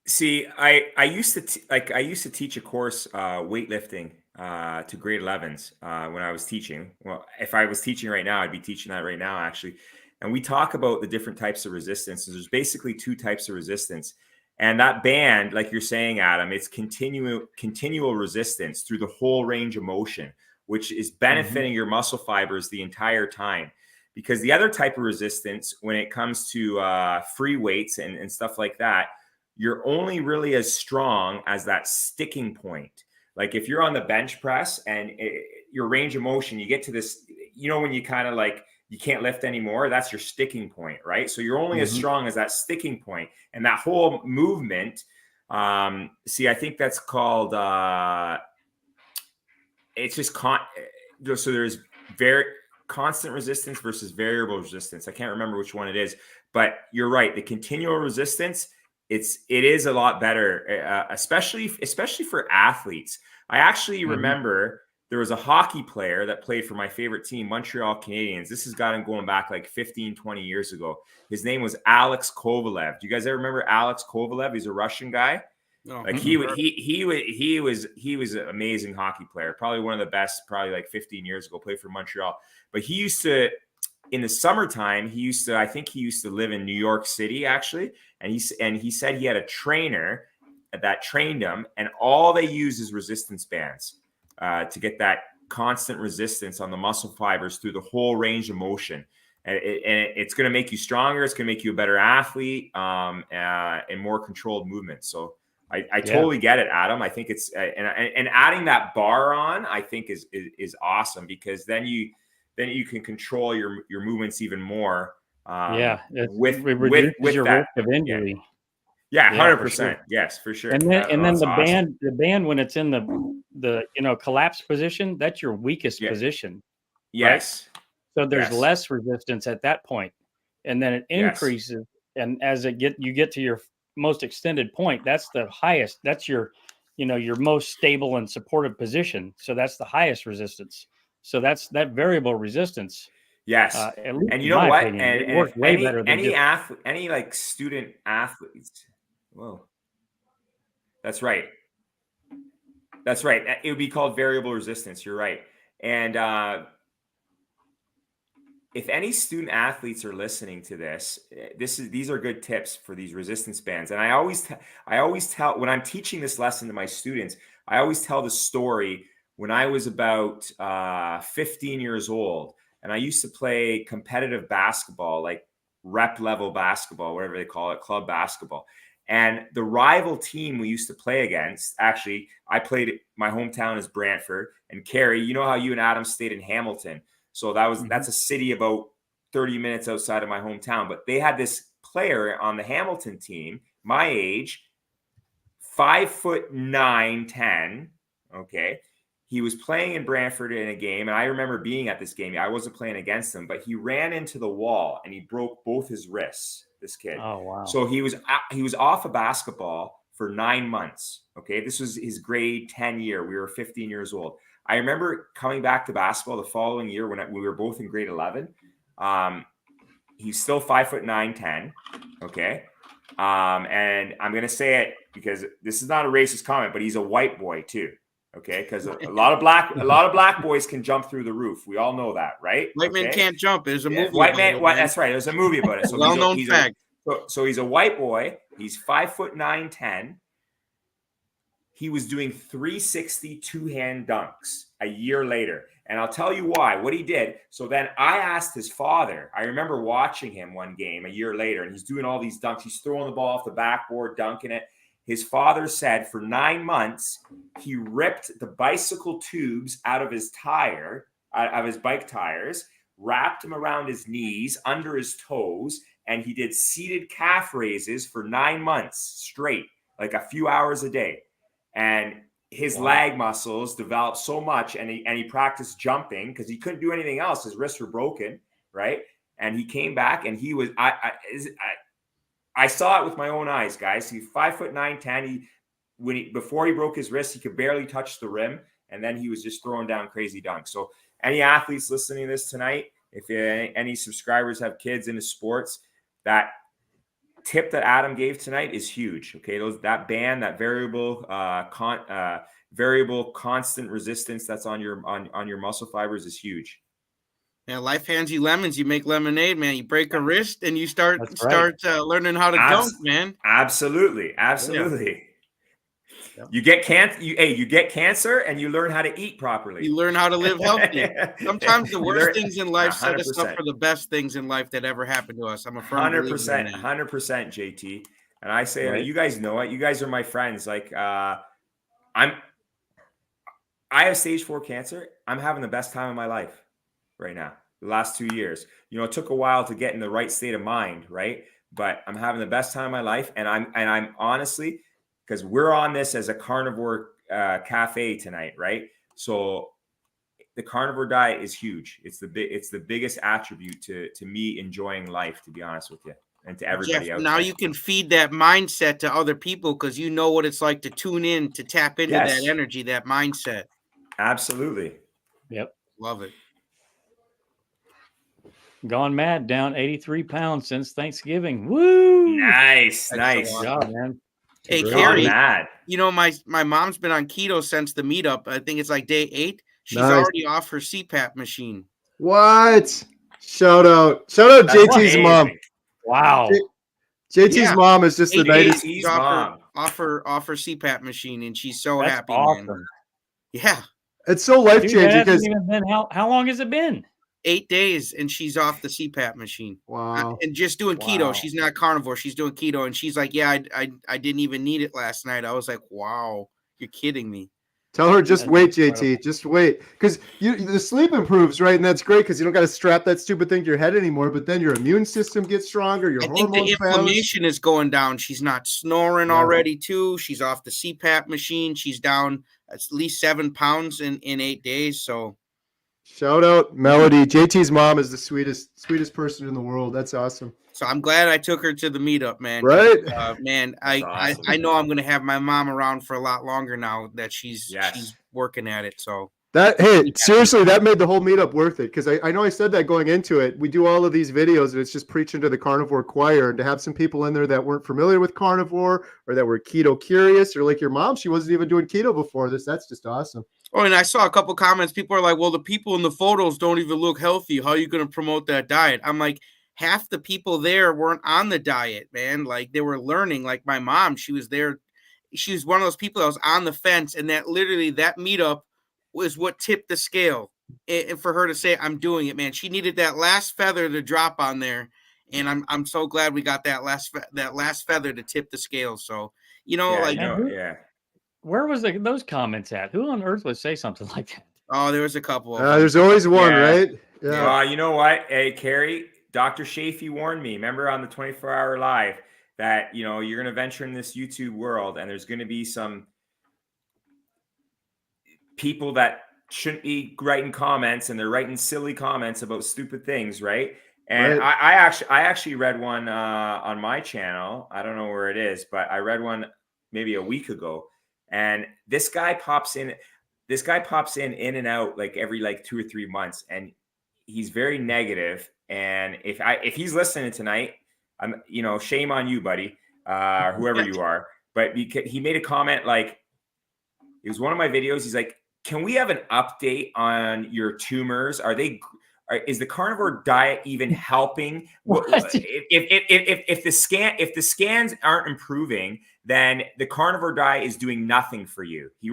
See, I used to teach a course weightlifting to grade 11s when I was teaching. Well, if I was teaching right now, I'd be teaching that right now, actually. And we talk about the different types of resistance. There's basically two types of resistance. And that band, like you're saying, Adam, it's continual resistance through the whole range of motion, which is benefiting your muscle fibers the entire time. Because the other type of resistance, when it comes to free weights and stuff like that, you're only really as strong as that sticking point. Like if you're on the bench press and your range of motion, you get to this, when you kind of like, you can't lift anymore, that's your sticking point, right? So you're only as strong as that sticking point. And that whole movement, I think that's called, it's just, so there's very constant resistance versus variable resistance. I can't remember which one it is, but you're right. The continual resistance, it is a lot better, especially for athletes. I actually remember there was a hockey player that played for my favorite team, Montreal Canadiens. This has got him going back like 15, 20 years ago. His name was Alex Kovalev. Do you guys ever remember Alex Kovalev? He's a Russian guy. No, like he was an amazing hockey player, probably one of the best, probably like 15 years ago, played for Montreal. But he used to, in the summertime, I think he used to live in New York City actually. And he said he had a trainer that trained him, and all they use is resistance bands to get that constant resistance on the muscle fibers through the whole range of motion. And it's going to make you stronger. It's going to make you a better athlete and more controlled movement. So I totally get it, Adam. I think it's and adding that bar on, I think is awesome, because then you can control your movements even more. With your risk of injury. Yeah, 100%. Yes, for sure. And then the band when it's in the collapse position, that's your weakest position. Yes. Right? So there's less resistance at that point, and then it increases. And as you get to your most extended point, that's the highest. That's your most stable and supportive position. So that's the highest resistance. So that's that variable resistance. Yes. And you know what? Opinion, and it works way better than any like student athletes. Whoa. That's right. It would be called variable resistance. You're right. And if any student athletes are listening to this, these are good tips for these resistance bands. And I always tell when I'm teaching this lesson to my students, I always tell the story when I was about 15 years old, and I used to play competitive basketball, like rep level basketball, whatever they call it, club basketball. And the rival team we used to play against, actually, I played, my hometown is Brantford, and Kerry, you know how you and Adam stayed in Hamilton. So that's a city about 30 minutes outside of my hometown. But they had this player on the Hamilton team, my age, 5'9", 10. Okay. He was playing in Brantford in a game, and I remember being at this game. I wasn't playing against him, but he ran into the wall and he broke both his wrists, this kid. Oh, wow. So he was off of basketball for 9 months. Okay. This was his grade 10 year. We were 15 years old. I remember coming back to basketball the following year when we were both in grade 11. He's still 5'9", 10. Okay. And I'm going to say it because this is not a racist comment, but he's a white boy too. Okay. Cause a lot of black boys can jump through the roof. We all know that, right? White men can't jump. There's a movie. White man. That's right. There's a movie about it. So well-known fact. So he's a white boy. He's 5'9", 10. He was doing 360 two-hand dunks a year later. And I'll tell you why, what he did. So then I asked his father, I remember watching him one game a year later, and he's doing all these dunks. He's throwing the ball off the backboard, dunking it. His father said for 9 months, he ripped the bicycle tubes out of his bike tires, wrapped them around his knees, under his toes, and he did seated calf raises for 9 months straight, like a few hours a day. And his leg muscles developed so much, and he practiced jumping because he couldn't do anything else. His wrists were broken, right? And he came back, and he was I saw it with my own eyes, guys. He's 5'9", 10. Before he broke his wrist, he could barely touch the rim, and then he was just throwing down crazy dunks. So any athletes listening to this tonight, if any subscribers have kids into sports, that tip that Adam gave tonight is huge. Okay, that band, that variable constant resistance that's on your muscle fibers is huge. Yeah, life hands you lemons. You make lemonade, man. You break a wrist and you start learning how to dunk, man. Absolutely. Yeah. You get cancer and you learn how to eat properly. You learn how to live healthy. Sometimes the worst things in life set us up for the best things in life that ever happened to us. I'm a firm 100%, 100%, JT. And I say, you guys know it. You guys are my friends. Like, I have stage 4 cancer. I'm having the best time of my life right now. The last 2 years, it took a while to get in the right state of mind, right? But I'm having the best time of my life, and I'm honestly, because we're on this as a carnivore cafe tonight, right? So the carnivore diet is huge. It's the biggest attribute to me enjoying life, to be honest with you, and to everybody Jeff, else. Now you can feed that mindset to other people because you know what it's like to tune in, to tap into that energy, that mindset. Absolutely. Yep. Love it. Gone mad, down 83 pounds since Thanksgiving. Woo! Nice. Good job, man. Hey, Kerry, my mom's been on keto since the meetup. I think it's like day 8. She's already off her CPAP machine. What? Shout out JT's mom. Wow. JT's mom is just the nicest. JT's mom. Off her CPAP machine, and she's so happy. Awesome. Man. Yeah. It's so life changing because how long has it been? 8 days, and she's off the CPAP machine. Wow. And just doing keto. She's not carnivore. She's doing keto. And she's like, yeah, I didn't even need it last night. I was like, wow, you're kidding me. Tell her, just wait, JT. Just wait. Because the sleep improves, right? And that's great because you don't got to strap that stupid thing to your head anymore. But then your immune system gets stronger. Your hormones think the inflammation is going down. She's not snoring already, too. She's off the CPAP machine. She's down at least 7 pounds in 8 days. So shout out Melody. JT's mom is the sweetest person in the world. That's awesome. So I'm glad I took her to the meetup, man. Right, man. I know I'm gonna have my mom around for a lot longer now that she's working at it. So seriously, that made the whole meetup worth it because I know I said that going into it. We do all of these videos and it's just preaching to the carnivore choir, and to have some people in there that weren't familiar with carnivore or that were keto curious, or like your mom, she wasn't even doing keto before this. That's just awesome. Oh, and I saw a couple comments. People are like, well, the people in the photos don't even look healthy. How are you going to promote that diet? I'm like, half the people there weren't on the diet, man. Like, they were learning. Like my mom, she was there. She was one of those people that was on the fence, and that literally that meetup was what tipped the scale. And for her to say, I'm doing it, man, she needed that last feather to drop on there. And I'm so glad we got that last feather to tip the scale. So, where was those comments at? Who on earth would say something like that? Oh, there was a couple. There's always one, right? Yeah. Well, you know what? Hey, Kerry, Dr. Shafee warned me, remember on the 24-hour live, that, you're going to venture in this YouTube world and there's going to be some people that shouldn't be writing comments and they're writing silly comments about stupid things, right? And right. I actually read one on my channel. I don't know where it is, but I read one maybe a week ago. And this guy pops in and out like every 2 or 3 months, and he's very negative. And if he's listening tonight, I'm shame on you, buddy, whoever you are. But he made a comment, like, it was one of my videos. He's like, can we have an update on your tumors? Is the carnivore diet even helping? If the scans aren't improving, then the carnivore diet is doing nothing for you. He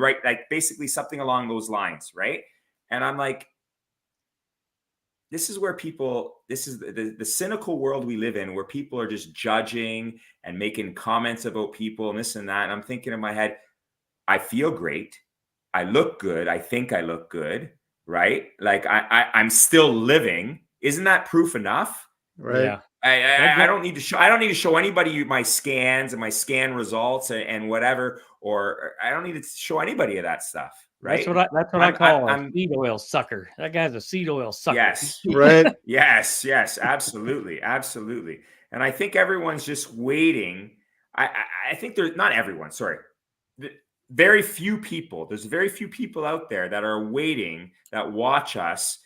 basically something along those lines, right? And I'm like, this is the cynical world we live in, where people are just judging and making comments about people and this and that. And I'm thinking in my head, I feel great. I look good. I think I look good. Right? Like I'm still living. Isn't that proof enough? Right. Yeah. I don't need to show anybody my scans and my scan results and whatever, or I don't need to show anybody of that stuff. Right. That's what I call a seed oil sucker. That guy's a seed oil sucker. Yes. Right. Yes. Absolutely. Absolutely. And I think everyone's just waiting. I think there's not everyone. Sorry. There's very few people out there that are waiting, that watch us,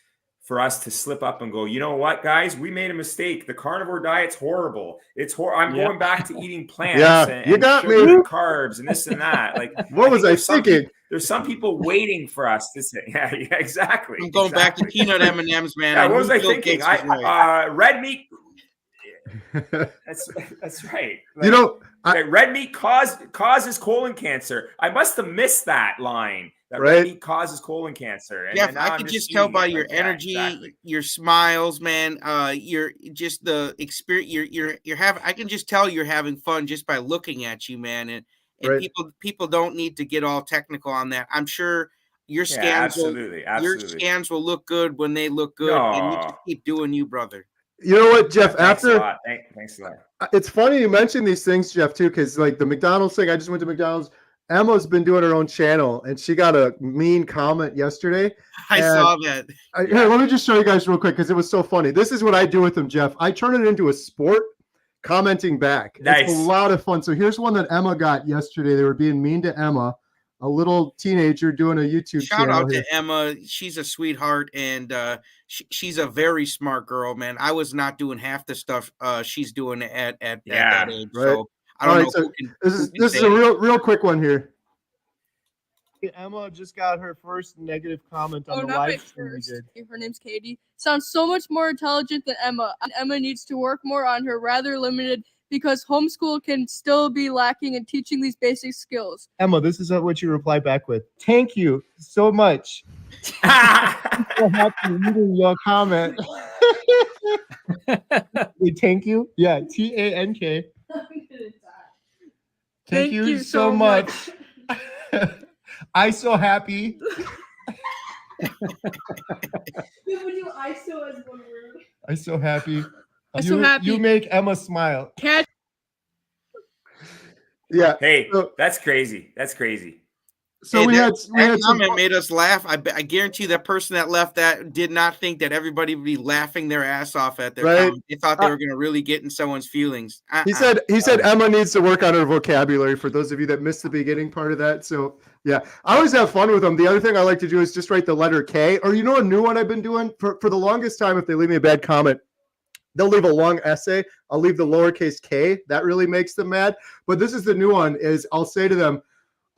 for us to slip up and go, you know what, guys, we made a mistake. The carnivore diet's horrible. It's I'm going back to eating plants and sugar and carbs and this and that. Like, what was I thinking? There's some people waiting for us to say, yeah, exactly. I'm going back to peanut M&Ms, man. Yeah, what was I thinking? Red meat. That's right. Red meat causes colon cancer. I must have missed that line. Red meat causes colon cancer. And I can just tell by your energy, your smiles, man. You're just the experience. You're having. I can just tell you're having fun just by looking at you, man. And people don't need to get all technical on that. I'm sure your scans your scans will look good when they look good, and you just keep doing you, brother. You know what, Jeff? Thanks a lot. Thanks a lot. It's funny you mention these things, Jeff, too, because like the McDonald's thing, I just went to McDonald's. Emma's been doing her own channel, and she got a mean comment yesterday. I saw that. Here, let me just show you guys real quick because it was so funny. This is what I do with them, Jeff. I turn it into a sport, commenting back. Nice. It's a lot of fun. So here's one that Emma got yesterday. They were being mean to Emma, a little teenager doing a YouTube channel. Shout out to Emma. She's a sweetheart, and she's a very smart girl, man. I was not doing half the stuff she's doing at that age. Right. So I don't know. So this is a real quick one here. Emma just got her first negative comment on the not live my stream we first. did. Her name's Katie. Sounds so much more intelligent than Emma. And Emma needs to work more on her rather limited, because homeschool can still be lacking in teaching these basic skills. Emma, this is what you reply back with. Thank you so much. I'm so happy reading your comment. Wait, thank you? Yeah, TANK. Thank you so much. I so happy. We would do I so as one word. I so happy. So happy. You make Emma smile. Catch. Yeah. Hey, that's crazy. That's crazy. So hey, we had comment made us laugh. I guarantee that person that left that did not think that everybody would be laughing their ass off at their comment. They thought they were going to really get in someone's feelings. He said Emma needs to work on her vocabulary, for those of you that missed the beginning part of that. So yeah, I always have fun with them. The other thing I like to do is just write the letter K, or a new one I've been doing for the longest time. If they leave me a bad comment, they'll leave a long essay. I'll leave the lowercase K. That really makes them mad. But this is the new one, is I'll say to them,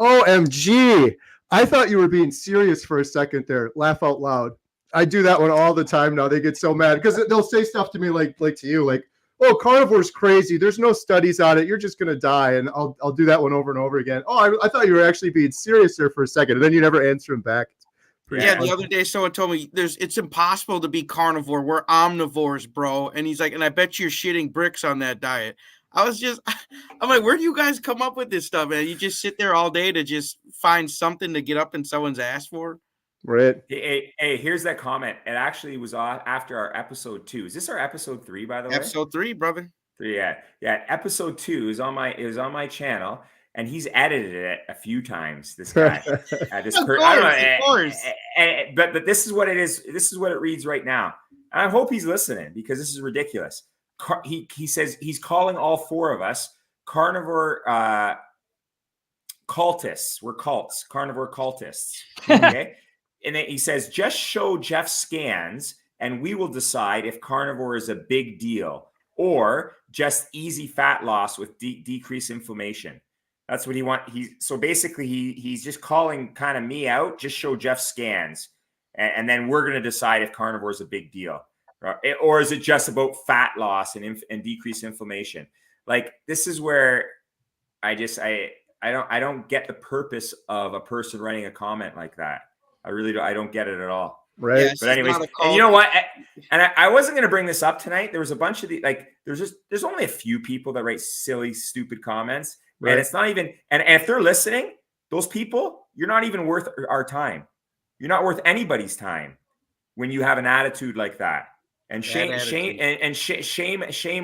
OMG, I thought you were being serious for a second there. Laugh out loud. I do that one all the time now. They get so mad because they'll say stuff to me like to you, like, oh, carnivore's crazy. There's no studies on it. You're just going to die. And I'll do that one over and over again. Oh, I thought you were actually being serious there for a second. And then you never answer them back. Yeah, the other day someone told me it's impossible to be carnivore. We're omnivores, bro. And he's like, and I bet you're shitting bricks on that diet. I'm like, where do you guys come up with this stuff, man? You just sit there all day to just find something to get up in someone's ass for? Right. Hey, here's that comment. It actually was after our episode 2. Is this our episode 3, by the way? Episode 3, brother. Yeah. Episode 2 is on my channel. And he's edited it a few times. This guy, this of course. But this is what it is. This is what it reads right now. And I hope he's listening because this is ridiculous. He says he's calling all 4 of us carnivore cultists. We're cults, carnivore cultists. Okay, and then he says just show Jeff scans, and we will decide if carnivore is a big deal or just easy fat loss with decreased inflammation. That's what he wants. So basically he's just calling kind of me out. Just show Jeff scans, and then we're going to decide if carnivore is a big deal, or is it just about fat loss and decreased inflammation? Like this is where I don't get the purpose of a person writing a comment like that. I really don't. I don't get it at all. Right. Yeah, But anyways, and you know what? And I wasn't going to bring this up tonight. There was a bunch of there's only a few people that write silly, stupid comments. Right. And it's not even, and if they're listening, those people, you're not even worth our time. You're not worth anybody's time when you have an attitude like that. And shame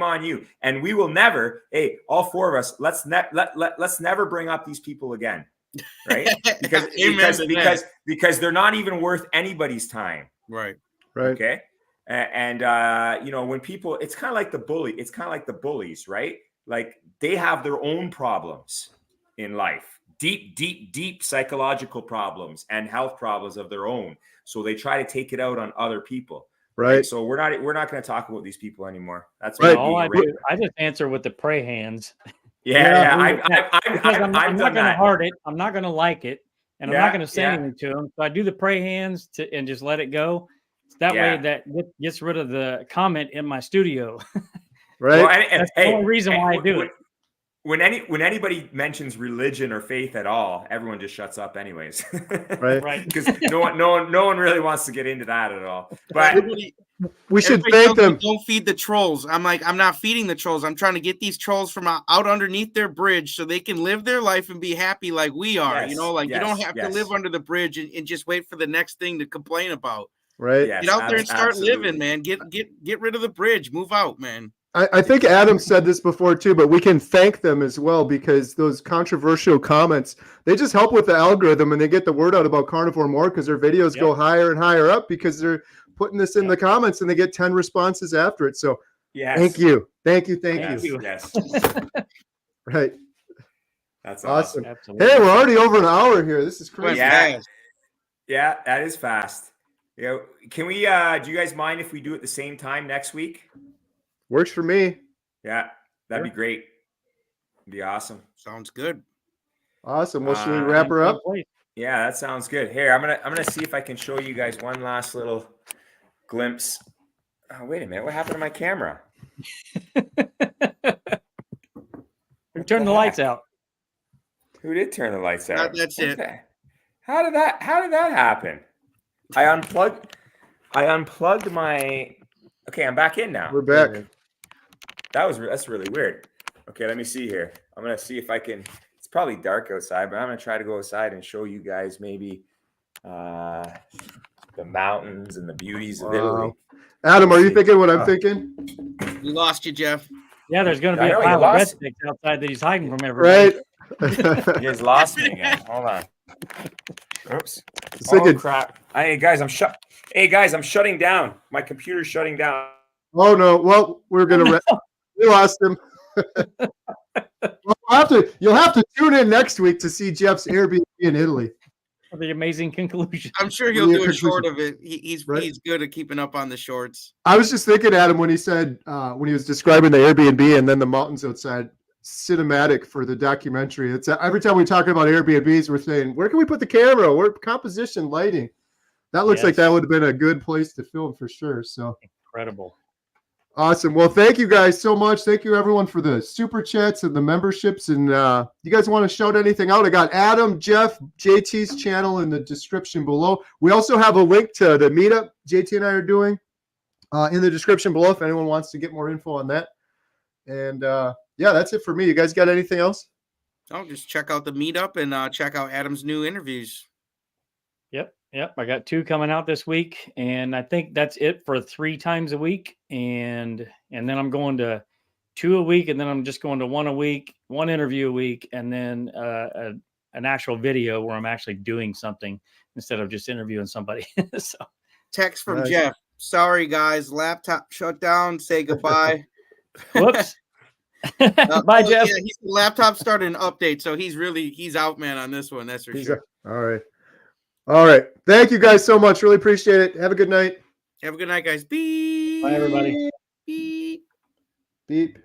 on you. And we will never, all 4 of us, let's never bring up these people again. Right? Because they're not even worth anybody's time. Right. Okay. And when people, it's kind of like the bullies, right? Like they have their own problems in life, deep psychological problems and health problems of their own. So they try to take it out on other people. Right. So we're not going to talk about these people anymore. That's right. I just answer with the pray hands. Yeah. I'm not going to heart it. I'm not going to like it. And I'm not going to say anything to them. So I do the pray hands and just let it go. That way that gets rid of the comment in my studio. Right. Well, that's the only reason why I do it. When anybody mentions religion or faith at all, everyone just shuts up anyways. Right. Because no one really wants to get into that at all. But we should thank them. Don't feed the trolls. I'm not feeding the trolls. I'm trying to get these trolls from out underneath their bridge so they can live their life and be happy like we are. Yes, you don't have to live under the bridge and just wait for the next thing to complain about. Right. Yes, get out there and start living, man. Get rid of the bridge. Move out, man. I think Adam said this before too, but we can thank them as well because those controversial comments, they just help with the algorithm and they get the word out about carnivore more because their videos go higher and higher up because they're putting this in the comments and they get 10 responses after it. So thank you. Thank you. Yes. Right. That's awesome. Absolutely. Hey, we're already over an hour here. This is crazy. Yeah, that is fast. Can we do you guys mind if we do it the same time next week? Works for me. Yeah, that'd be great. It'd be awesome. Sounds good. Awesome. Well, should we wrap her up? Yeah, that sounds good. Here, I'm gonna see if I can show you guys one last little glimpse. Oh, wait a minute. What happened to my camera? Who turned the lights out? Who did turn the lights out? That's it. How did that happen? I unplugged my. Okay, I'm back in now. We're back. That's really weird. Okay, let me see here. I'm gonna see if I can. It's probably dark outside, but I'm gonna try to go outside and show you guys maybe the mountains and the beauties of Italy. Adam, are you thinking what I'm thinking? We lost you, Jeff. Yeah, there's going to be a pile of red sticks outside that he's hiding from everybody. Right. You guys lost me again. Hold on. Oops. Crap. Hey guys, I'm shutting down. My computer's shutting down. Oh no. Well, we're gonna. We lost him. You'll have to tune in next week to see Jeff's Airbnb in Italy. The amazing conclusion. I'm sure he'll do a short of it. He's good at keeping up on the shorts. I was just thinking, Adam, when he said when he was describing the Airbnb and then the mountains outside, cinematic for the documentary. It's every time we talk about Airbnbs, we're saying, where can we put the camera? Where composition, lighting? That looks like that would have been a good place to film for sure. So incredible. Awesome. Well, thank you guys so much. Thank you everyone for the super chats and the memberships. And you guys want to shout anything out? I got Adam, Jeff, JT's channel in the description below. We also have a link to the meetup JT and I are doing in the description below if anyone wants to get more info on that. And yeah, that's it for me. You guys got anything else? Oh, just check out the meetup and check out Adam's new interviews. Yep. I got 2 coming out this week, and I think that's it for 3 times a week. And then I'm going to 2 a week, and then I'm just going to 1 a week, 1 interview a week, and then an actual video where I'm actually doing something instead of just interviewing somebody. So Text from Jeff. Sorry, guys. Laptop shut down. Say goodbye. Whoops. Bye, Jeff. Yeah, laptop started an update, so he's out, man, on this one. That's for sure. All right. Thank you guys so much. Really appreciate it. Have a good night. Have a good night, guys. Beep. Bye, everybody. Beep. Beep.